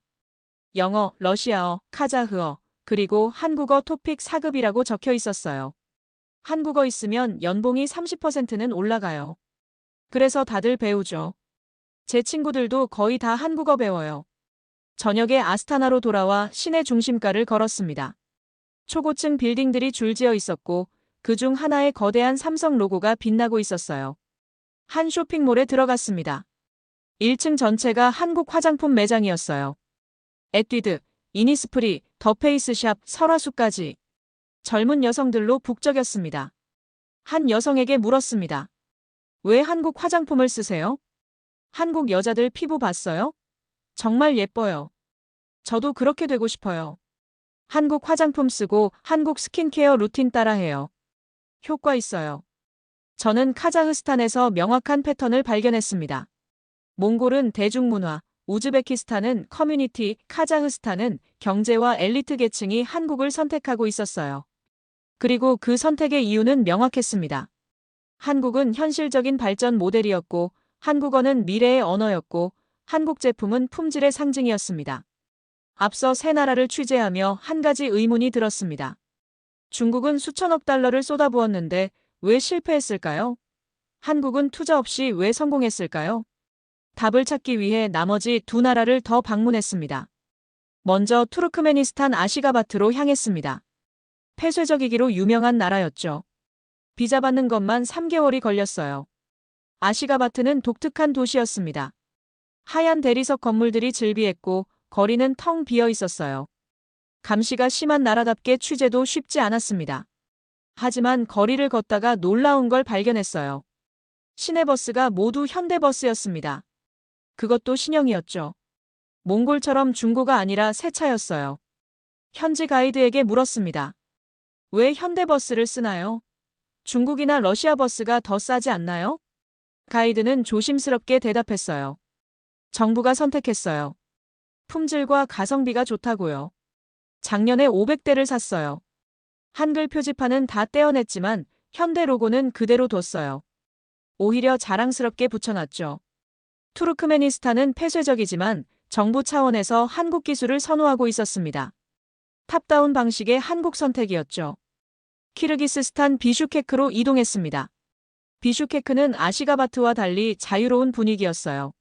Speaker 3: 영어, 러시아어, 카자흐어, 그리고 한국어 토픽 4급이라고 적혀 있었어요. 한국어 있으면 연봉이 30%는 올라가요. 그래서 다들 배우죠. 제 친구들도 거의 다 한국어 배워요. 저녁에 아스타나로 돌아와 시내 중심가를 걸었습니다. 초고층 빌딩들이 줄지어 있었고 그중 하나에 거대한 삼성 로고가 빛나고 있었어요. 한 쇼핑몰에 들어갔습니다. 1층 전체가 한국 화장품 매장이었어요. 에뛰드, 이니스프리, 더페이스샵, 설화수까지. 젊은 여성들로 북적였습니다. 한 여성에게 물었습니다. 왜 한국 화장품을 쓰세요? 한국 여자들 피부 봤어요? 정말 예뻐요. 저도 그렇게 되고 싶어요. 한국 화장품 쓰고 한국 스킨케어 루틴 따라해요. 효과 있어요. 저는 카자흐스탄에서 명확한 패턴을 발견했습니다. 몽골은 대중문화, 우즈베키스탄은 커뮤니티, 카자흐스탄은 경제와 엘리트 계층이 한국을 선택하고 있었어요. 그리고 그 선택의 이유는 명확했습니다. 한국은 현실적인 발전 모델이었고, 한국어는 미래의 언어였고, 한국 제품은 품질의 상징이었습니다. 앞서 세 나라를 취재하며 한 가지 의문이 들었습니다. 중국은 수천억 달러를 쏟아부었는데 왜 실패했을까요? 한국은 투자 없이 왜 성공했을까요? 답을 찾기 위해 나머지 두 나라를 더 방문했습니다. 먼저 투르크메니스탄 아시가바트로 향했습니다. 폐쇄적이기로 유명한 나라였죠. 비자 받는 것만 3개월이 걸렸어요. 아시가바트는 독특한 도시였습니다. 하얀 대리석 건물들이 즐비했고 거리는 텅 비어 있었어요. 감시가 심한 나라답게 취재도 쉽지 않았습니다. 하지만 거리를 걷다가 놀라운 걸 발견했어요. 시내버스가 모두 현대버스였습니다. 그것도 신형이었죠. 몽골처럼 중고가 아니라 새 차였어요. 현지 가이드에게 물었습니다. 왜 현대버스를 쓰나요? 중국이나 러시아 버스가 더 싸지 않나요? 가이드는 조심스럽게 대답했어요. 정부가 선택했어요. 품질과 가성비가 좋다고요. 작년에 500대를 샀어요. 한글 표지판은 다 떼어냈지만 현대 로고는 그대로 뒀어요. 오히려 자랑스럽게 붙여놨죠. 투르크메니스탄은 폐쇄적이지만 정부 차원에서 한국 기술을 선호하고 있었습니다. 탑다운 방식의 한국 선택이었죠. 키르기스스탄 비슈케크로 이동했습니다. 비슈케크는 아시가바트와 달리 자유로운 분위기였어요.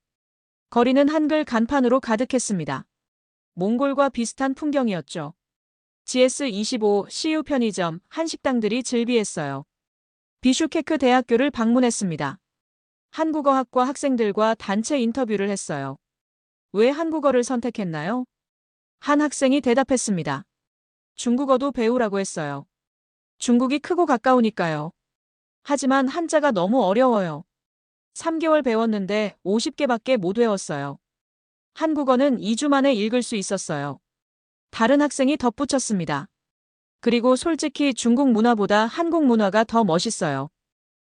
Speaker 3: 거리는 한글 간판으로 가득했습니다. 몽골과 비슷한 풍경이었죠. GS25, CU 편의점, 한식당들이 즐비했어요. 비슈케크 대학교를 방문했습니다. 한국어학과 학생들과 단체 인터뷰를 했어요. 왜 한국어를 선택했나요? 한 학생이 대답했습니다. 중국어도 배우라고 했어요. 중국이 크고 가까우니까요. 하지만 한자가 너무 어려워요. 3개월 배웠는데 50개밖에 못 외웠어요. 한국어는 2주 만에 읽을 수 있었어요. 다른 학생이 덧붙였습니다. 그리고 솔직히 중국 문화보다 한국 문화가 더 멋있어요.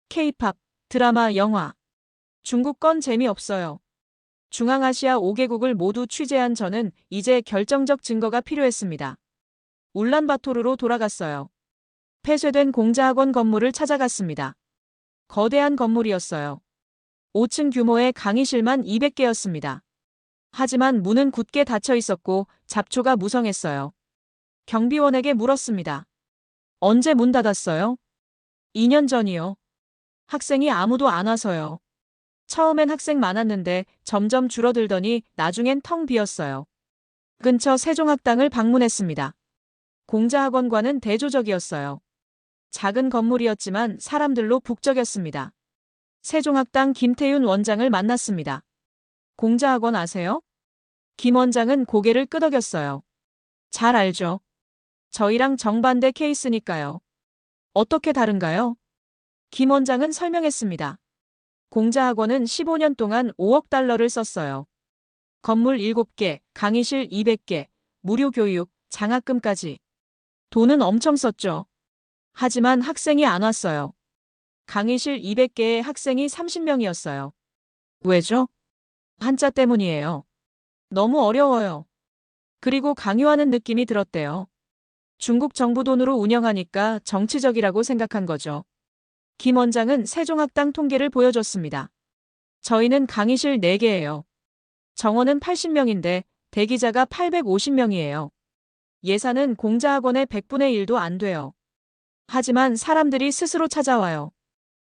Speaker 3: K-팝, 드라마, 영화. 중국 건 재미없어요. 중앙아시아 5개국을 모두 취재한 저는 이제 결정적 증거가 필요했습니다. 울란바토르로 돌아갔어요. 폐쇄된 공자학원 건물을 찾아갔습니다. 거대한 건물이었어요. 5층 규모의 강의실만 200개였습니다. 하지만 문은 굳게 닫혀 있었고 잡초가 무성했어요. 경비원에게 물었습니다. 언제 문 닫았어요? 2년 전이요. 학생이 아무도 안 와서요. 처음엔 학생 많았는데 점점 줄어들더니 나중엔 텅 비었어요. 근처 세종학당을 방문했습니다. 공자학원과는 대조적이었어요. 작은 건물이었지만 사람들로 북적였습니다. 세종학당 김태윤 원장을 만났습니다. 공자학원 아세요? 김 원장은 고개를 끄덕였어요. 잘 알죠. 저희랑 정반대 케이스니까요. 어떻게 다른가요? 김 원장은 설명했습니다. 공자학원은 15년 동안 5억 달러를 썼어요. 건물 7개, 강의실 200개, 무료 교육, 장학금까지. 돈은 엄청 썼죠. 하지만 학생이 안 왔어요. 강의실 200개에 학생이 30명이었어요. 왜죠? 한자 때문이에요. 너무 어려워요. 그리고 강요하는 느낌이 들었대요. 중국 정부 돈으로 운영하니까 정치적이라고 생각한 거죠. 김 원장은 세종학당 통계를 보여줬습니다. 저희는 강의실 4개예요. 정원은 80명인데 대기자가 850명이에요. 예산은 공자학원의 100분의 1도 안 돼요. 하지만 사람들이 스스로 찾아와요.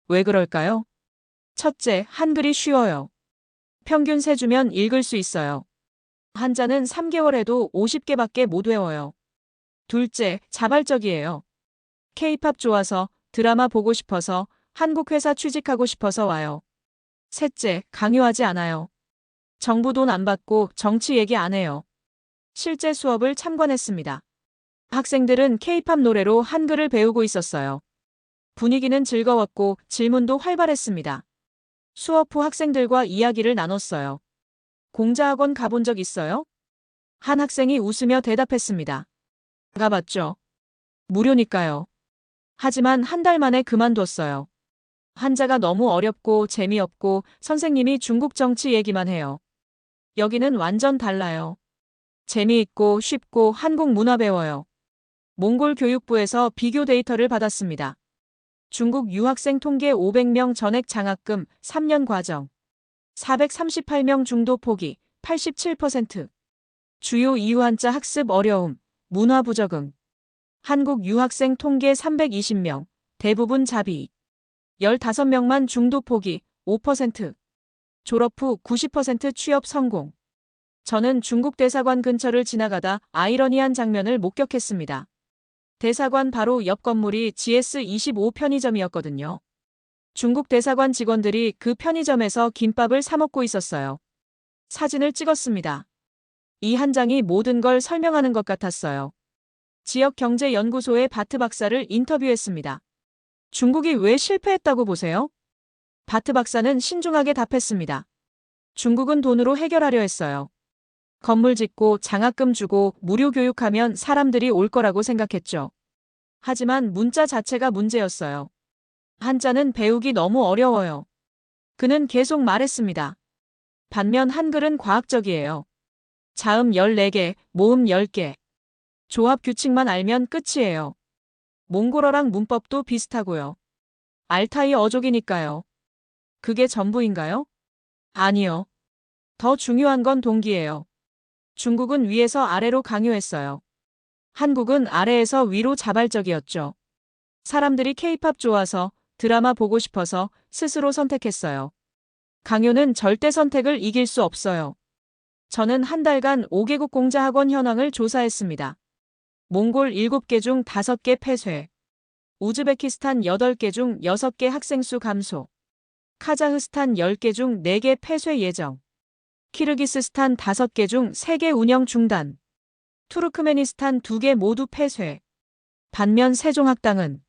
Speaker 3: 왜 그럴까요? 첫째, 한글이 쉬워요. 평균 3주면 읽을 수 있어요. 한자는 3개월에도 50개밖에 못 외워요. 둘째, 자발적이에요. K-팝 좋아서, 드라마 보고 싶어서, 한국 회사 취직하고 싶어서 와요. 셋째, 강요하지 않아요. 정부 돈 안 받고 정치 얘기 안 해요. 실제 수업을 참관했습니다. 학생들은 K-팝 노래로 한글을 배우고 있었어요. 분위기는 즐거웠고 질문도 활발했습니다. 수업 후 학생들과 이야기를 나눴어요. 공자학원 가본 적 있어요? 한 학생이 웃으며 대답했습니다. 가봤죠. 무료니까요. 하지만 한 달 만에 그만뒀어요. 한자가 너무 어렵고 재미없고 선생님이 중국 정치 얘기만 해요. 여기는 완전 달라요. 재미있고 쉽고 한국 문화 배워요. 몽골 교육부에서 비교 데이터를 받았습니다. 중국 유학생 통계 500명 전액 장학금 3년 과정. 438명 중도 포기 87%. 주요 이유 한자 학습 어려움, 문화 부적응. 한국 유학생 통계 320명, 대부분 자비. 15명만 중도 포기 5%. 졸업 후 90% 취업 성공. 저는 중국 대사관 근처를 지나가다 아이러니한 장면을 목격했습니다. 대사관 바로 옆 건물이 GS25 편의점이었거든요. 중국 대사관 직원들이 그 편의점에서 김밥을 사 먹고 있었어요. 사진을 찍었습니다. 이 한 장이 모든 걸 설명하는 것 같았어요. 지역경제연구소의 바트 박사를 인터뷰했습니다. 중국이 왜 실패했다고 보세요? 바트 박사는 신중하게 답했습니다. 중국은 돈으로 해결하려 했어요. 건물 짓고 장학금 주고 무료 교육하면 사람들이 올 거라고 생각했죠. 하지만 문자 자체가 문제였어요. 한자는 배우기 너무 어려워요. 그는 계속 말했습니다. 반면 한글은 과학적이에요. 자음 14개, 모음 10개. 조합 규칙만 알면 끝이에요. 몽골어랑 문법도 비슷하고요. 알타이 어족이니까요. 그게 전부인가요? 아니요. 더 중요한 건 동기예요. 중국은 위에서 아래로 강요했어요. 한국은 아래에서 위로 자발적이었죠. 사람들이 K-팝 좋아서, 드라마 보고 싶어서 스스로 선택했어요. 강요는 절대 선택을 이길 수 없어요. 저는 한 달간 5개국 공자학원 현황을 조사했습니다. 몽골 7개 중 5개 폐쇄. 우즈베키스탄 8개 중 6개 학생 수 감소. 카자흐스탄 10개 중 4개 폐쇄 예정. 키르기스스탄 5개 중 3개 운영 중단. 투르크메니스탄 2개 모두 폐쇄. 반면 세종학당은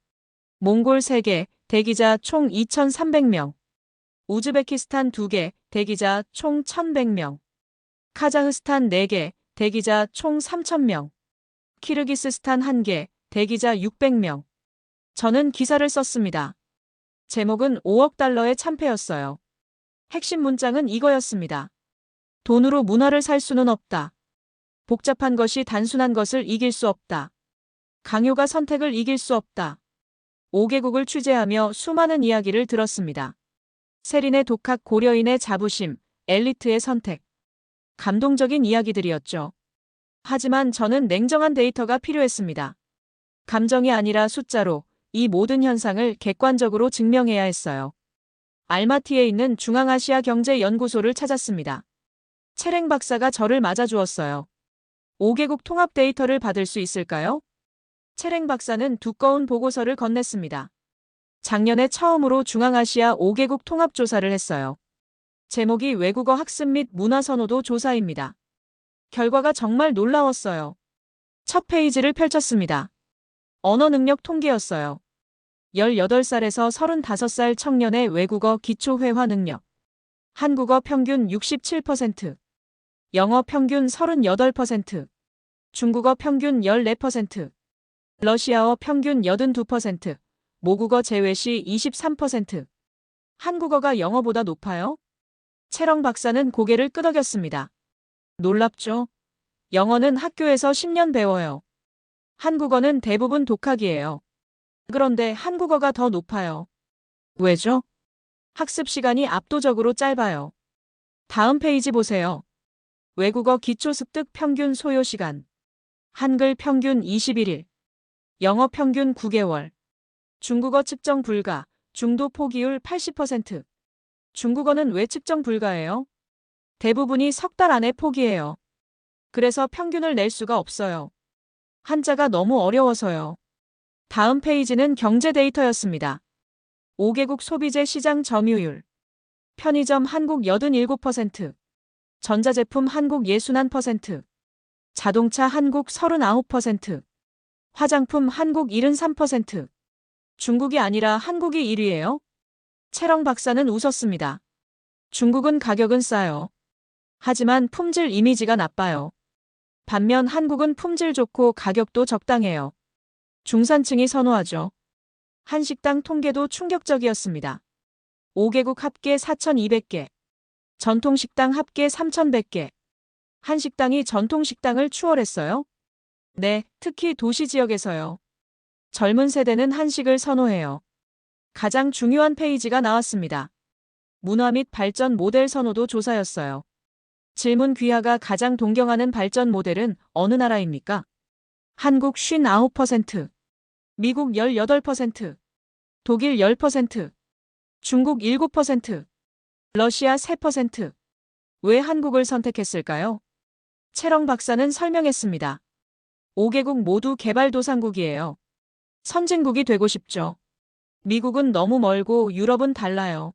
Speaker 3: 몽골 3개, 대기자 총 2,300명. 우즈베키스탄 2개, 대기자 총 1,100명. 카자흐스탄 4개, 대기자 총 3,000명. 키르기스스탄 1개, 대기자 600명. 저는 기사를 썼습니다. 제목은 5억 달러의 참패였어요. 핵심 문장은 이거였습니다. 돈으로 문화를 살 수는 없다. 복잡한 것이 단순한 것을 이길 수 없다. 강요가 선택을 이길 수 없다. 5개국을 취재하며 수많은 이야기를 들었습니다. 세린의 독학, 고려인의 자부심, 엘리트의 선택. 감동적인 이야기들이었죠. 하지만 저는 냉정한 데이터가 필요했습니다. 감정이 아니라 숫자로 이 모든 현상을 객관적으로 증명해야 했어요. 알마티에 있는 중앙아시아 경제연구소를 찾았습니다. 체랭 박사가 저를 맞아주었어요. 5개국 통합 데이터를 받을 수 있을까요? 체랭 박사는 두꺼운 보고서를 건넸습니다. 작년에 처음으로 중앙아시아 5개국 통합 조사를 했어요. 제목이 외국어 학습 및 문화 선호도 조사입니다. 결과가 정말 놀라웠어요. 첫 페이지를 펼쳤습니다. 언어 능력 통계였어요. 18살에서 35살 청년의 외국어 기초 회화 능력. 한국어 평균 67%, 영어 평균 38%, 중국어 평균 14%, 러시아어 평균 82%, 모국어 제외 시 23%. 한국어가 영어보다 높아요? 채렁 박사는 고개를 끄덕였습니다. 놀랍죠? 영어는 학교에서 10년 배워요. 한국어는 대부분 독학이에요. 그런데 한국어가 더 높아요. 왜죠? 학습 시간이 압도적으로 짧아요. 다음 페이지 보세요. 외국어 기초 습득 평균 소요 시간. 한글 평균 21일. 영어 평균 9개월. 중국어 측정 불가, 중도 포기율 80%. 중국어는 왜 측정 불가예요? 대부분이 석 달 안에 포기해요. 그래서 평균을 낼 수가 없어요. 한자가 너무 어려워서요. 다음 페이지는 경제 데이터였습니다. 5개국 소비재 시장 점유율. 편의점 한국 87%, 전자제품 한국 61%, 자동차 한국 39%, 화장품 한국 73%. 중국이 아니라 한국이 1위예요? 채령 박사는 웃었습니다. 중국은 가격은 싸요. 하지만 품질 이미지가 나빠요. 반면 한국은 품질 좋고 가격도 적당해요. 중산층이 선호하죠. 한식당 통계도 충격적이었습니다. 5개국 합계 4,200개, 전통식당 합계 3,100개. 한식당이 전통식당을 추월했어요? 네, 특히 도시 지역에서요. 젊은 세대는 한식을 선호해요. 가장 중요한 페이지가 나왔습니다. 문화 및 발전 모델 선호도 조사였어요. 질문 귀하가 가장 동경하는 발전 모델은 어느 나라입니까? 한국 59%, 미국 18%, 독일 10%, 중국 7%, 러시아 3%. 왜 한국을 선택했을까요? 채령 박사는 설명했습니다. 5개국 모두 개발도상국이에요. 선진국이 되고 싶죠. 미국은 너무 멀고 유럽은 달라요.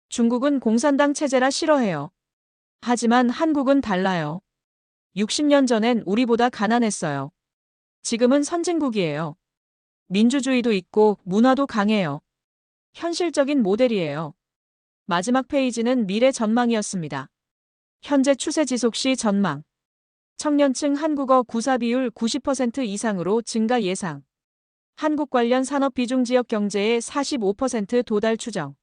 Speaker 3: 중국은 공산당 체제라 싫어해요. 하지만 한국은 달라요. 60년 전엔 우리보다 가난했어요. 지금은 선진국이에요. 민주주의도 있고 문화도 강해요. 현실적인 모델이에요. 마지막 페이지는 미래 전망이었습니다. 현재 추세 지속 시 전망. 청년층 한국어 구사 비율 90% 이상으로 증가 예상. 한국 관련 산업 비중 지역 경제의 45% 도달 추정.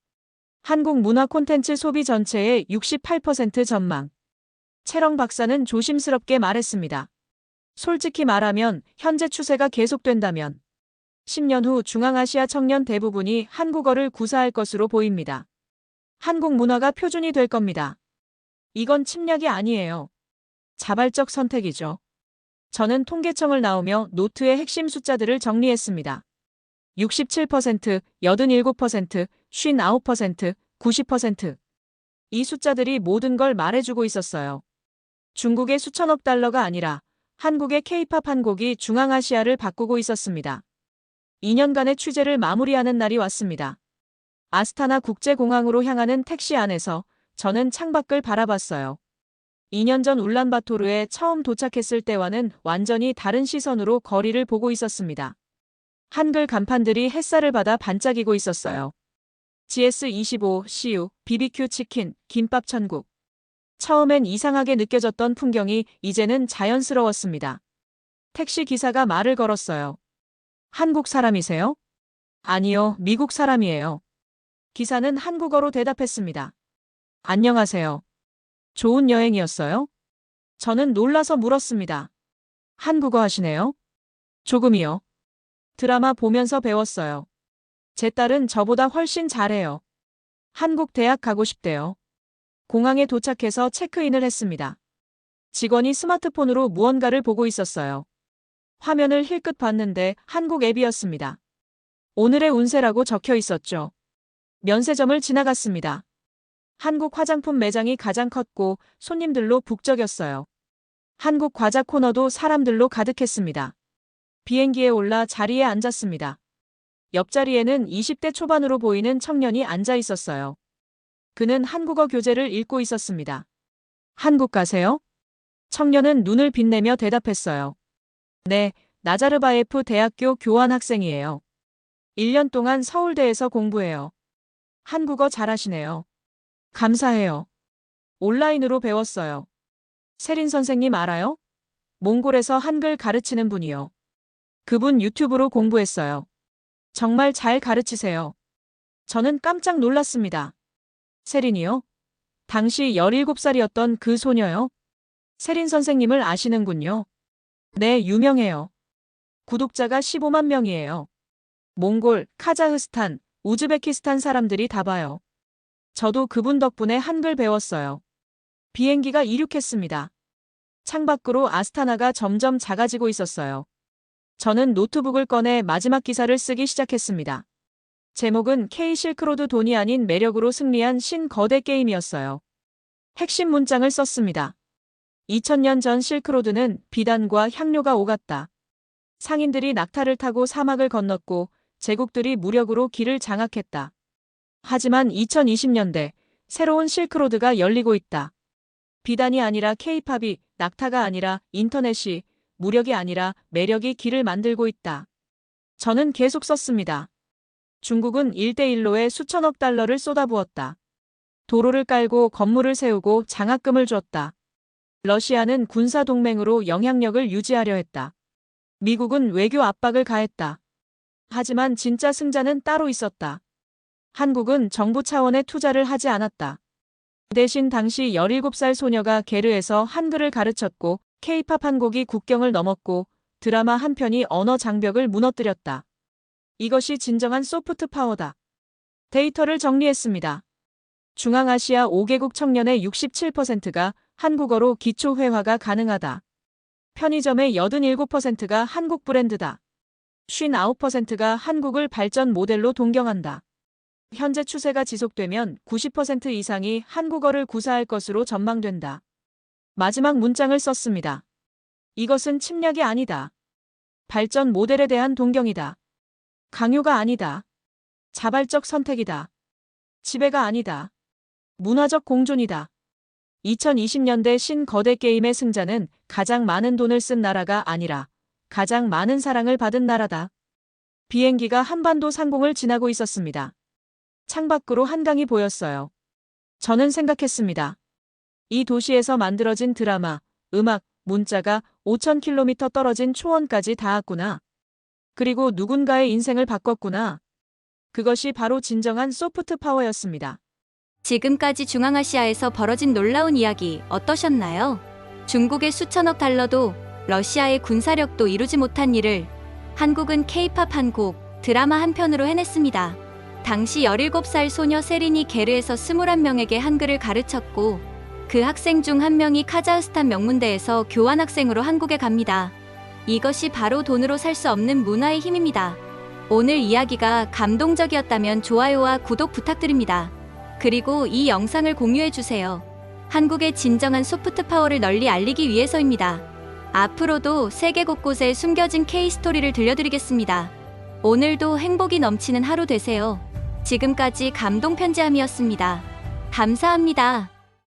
Speaker 3: 한국 문화 콘텐츠 소비 전체의 68% 전망. 채령 박사는 조심스럽게 말했습니다. 솔직히 말하면 현재 추세가 계속된다면 10년 후 중앙아시아 청년 대부분이 한국어를 구사할 것으로 보입니다. 한국 문화가 표준이 될 겁니다. 이건 침략이 아니에요. 자발적 선택이죠. 저는 통계청을 나오며 노트의 핵심 숫자들을 정리했습니다. 67%, 87%, 59%, 90%. 이 숫자들이 모든 걸 말해주고 있었어요. 중국의 수천억 달러가 아니라 한국의 K-팝 한 곡이 중앙아시아를 바꾸고 있었습니다. 2년간의 취재를 마무리하는 날이 왔습니다. 아스타나 국제공항으로 향하는 택시 안에서 저는 창밖을 바라봤어요. 2년 전 울란바토르에 처음 도착했을 때와는 완전히 다른 시선으로 거리를 보고 있었습니다. 한글 간판들이 햇살을 받아 반짝이고 있었어요. GS25, CU, BBQ 치킨, 김밥 천국. 처음엔 이상하게 느껴졌던 풍경이 이제는 자연스러웠습니다. 택시 기사가 말을 걸었어요. 한국 사람이세요? 아니요, 미국 사람이에요. 기사는 한국어로 대답했습니다. 안녕하세요. 좋은 여행이었어요? 저는 놀라서 물었습니다. 한국어 하시네요? 조금이요. 드라마 보면서 배웠어요. 제 딸은 저보다 훨씬 잘해요. 한국 대학 가고 싶대요. 공항에 도착해서 체크인을 했습니다. 직원이 스마트폰으로 무언가를 보고 있었어요. 화면을 힐끗 봤는데 한국 앱이었습니다. 오늘의 운세라고 적혀 있었죠. 면세점을 지나갔습니다. 한국 화장품 매장이 가장 컸고 손님들로 북적였어요. 한국 과자 코너도 사람들로 가득했습니다. 비행기에 올라 자리에 앉았습니다. 옆자리에는 20대 초반으로 보이는 청년이 앉아 있었어요. 그는 한국어 교재를 읽고 있었습니다. 한국 가세요? 청년은 눈을 빛내며 대답했어요. 네, 나자르바예프 대학교 교환 학생이에요. 1년 동안 서울대에서 공부해요. 한국어 잘하시네요. 감사해요. 온라인으로 배웠어요. 세린 선생님 알아요? 몽골에서 한글 가르치는 분이요. 그분 유튜브로 공부했어요. 정말 잘 가르치세요. 저는 깜짝 놀랐습니다. 세린이요? 당시 17살이었던 그 소녀요? 세린 선생님을 아시는군요. 네, 유명해요. 구독자가 15만 명이에요. 몽골, 카자흐스탄, 우즈베키스탄 사람들이 다 봐요. 저도 그분 덕분에 한글 배웠어요. 비행기가 이륙했습니다. 창밖으로 아스타나가 점점 작아지고 있었어요. 저는 노트북을 꺼내 마지막 기사를 쓰기 시작했습니다. 제목은 K 실크로드 돈이 아닌 매력으로 승리한 신거대 게임이었어요. 핵심 문장을 썼습니다. 2000년 전 실크로드는 비단과 향료가 오갔다. 상인들이 낙타를 타고 사막을 건넜고 제국들이 무력으로 길을 장악했다. 하지만 2020년대 새로운 실크로드가 열리고 있다. 비단이 아니라 K-팝이, 낙타가 아니라 인터넷이, 무력이 아니라 매력이 길을 만들고 있다. 저는 계속 썼습니다. 중국은 1대1로에 수천억 달러를 쏟아부었다. 도로를 깔고 건물을 세우고 장학금을 줬다. 러시아는 군사동맹으로 영향력을 유지하려 했다. 미국은 외교 압박을 가했다. 하지만 진짜 승자는 따로 있었다. 한국은 정부 차원의 투자를 하지 않았다. 대신 당시 17살 소녀가 게르에서 한글을 가르쳤고 K-팝 한 곡이 국경을 넘었고 드라마 한 편이 언어 장벽을 무너뜨렸다. 이것이 진정한 소프트 파워다. 데이터를 정리했습니다. 중앙아시아 5개국 청년의 67%가 한국어로 기초회화가 가능하다. 편의점의 87%가 한국 브랜드다. 59%가 한국을 발전 모델로 동경한다. 현재 추세가 지속되면 90% 이상이 한국어를 구사할 것으로 전망된다. 마지막 문장을 썼습니다. 이것은 침략이 아니다. 발전 모델에 대한 동경이다. 강요가 아니다. 자발적 선택이다. 지배가 아니다. 문화적 공존이다. 2020년대 신거대 게임의 승자는 가장 많은 돈을 쓴 나라가 아니라 가장 많은 사랑을 받은 나라다. 비행기가 한반도 상공을 지나고 있었습니다. 창밖으로 한강이 보였어요. 저는 생각했습니다. 이 도시에서 만들어진 드라마, 음악, 문자가 5,000km 떨어진 초원까지 닿았구나. 그리고 누군가의 인생을 바꿨구나. 그것이 바로 진정한 소프트 파워였습니다.
Speaker 2: 지금까지 중앙아시아에서 벌어진 놀라운 이야기 어떠셨나요? 중국의 수천억 달러도 러시아의 군사력도 이루지 못한 일을 한국은 K-팝 한 곡, 드라마 한 편으로 해냈습니다. 당시 17살 소녀 세린이 게르에서 21명에게 한글을 가르쳤고 그 학생 중 한 명이 카자흐스탄 명문대에서 교환학생으로 한국에 갑니다. 이것이 바로 돈으로 살 수 없는 문화의 힘입니다. 오늘 이야기가 감동적이었다면 좋아요와 구독 부탁드립니다. 그리고 이 영상을 공유해주세요. 한국의 진정한 소프트 파워를 널리 알리기 위해서입니다. 앞으로도 세계 곳곳에 숨겨진 K-스토리를 들려드리겠습니다. 오늘도 행복이 넘치는 하루 되세요. 지금까지 감동 편지함이었습니다. 감사합니다.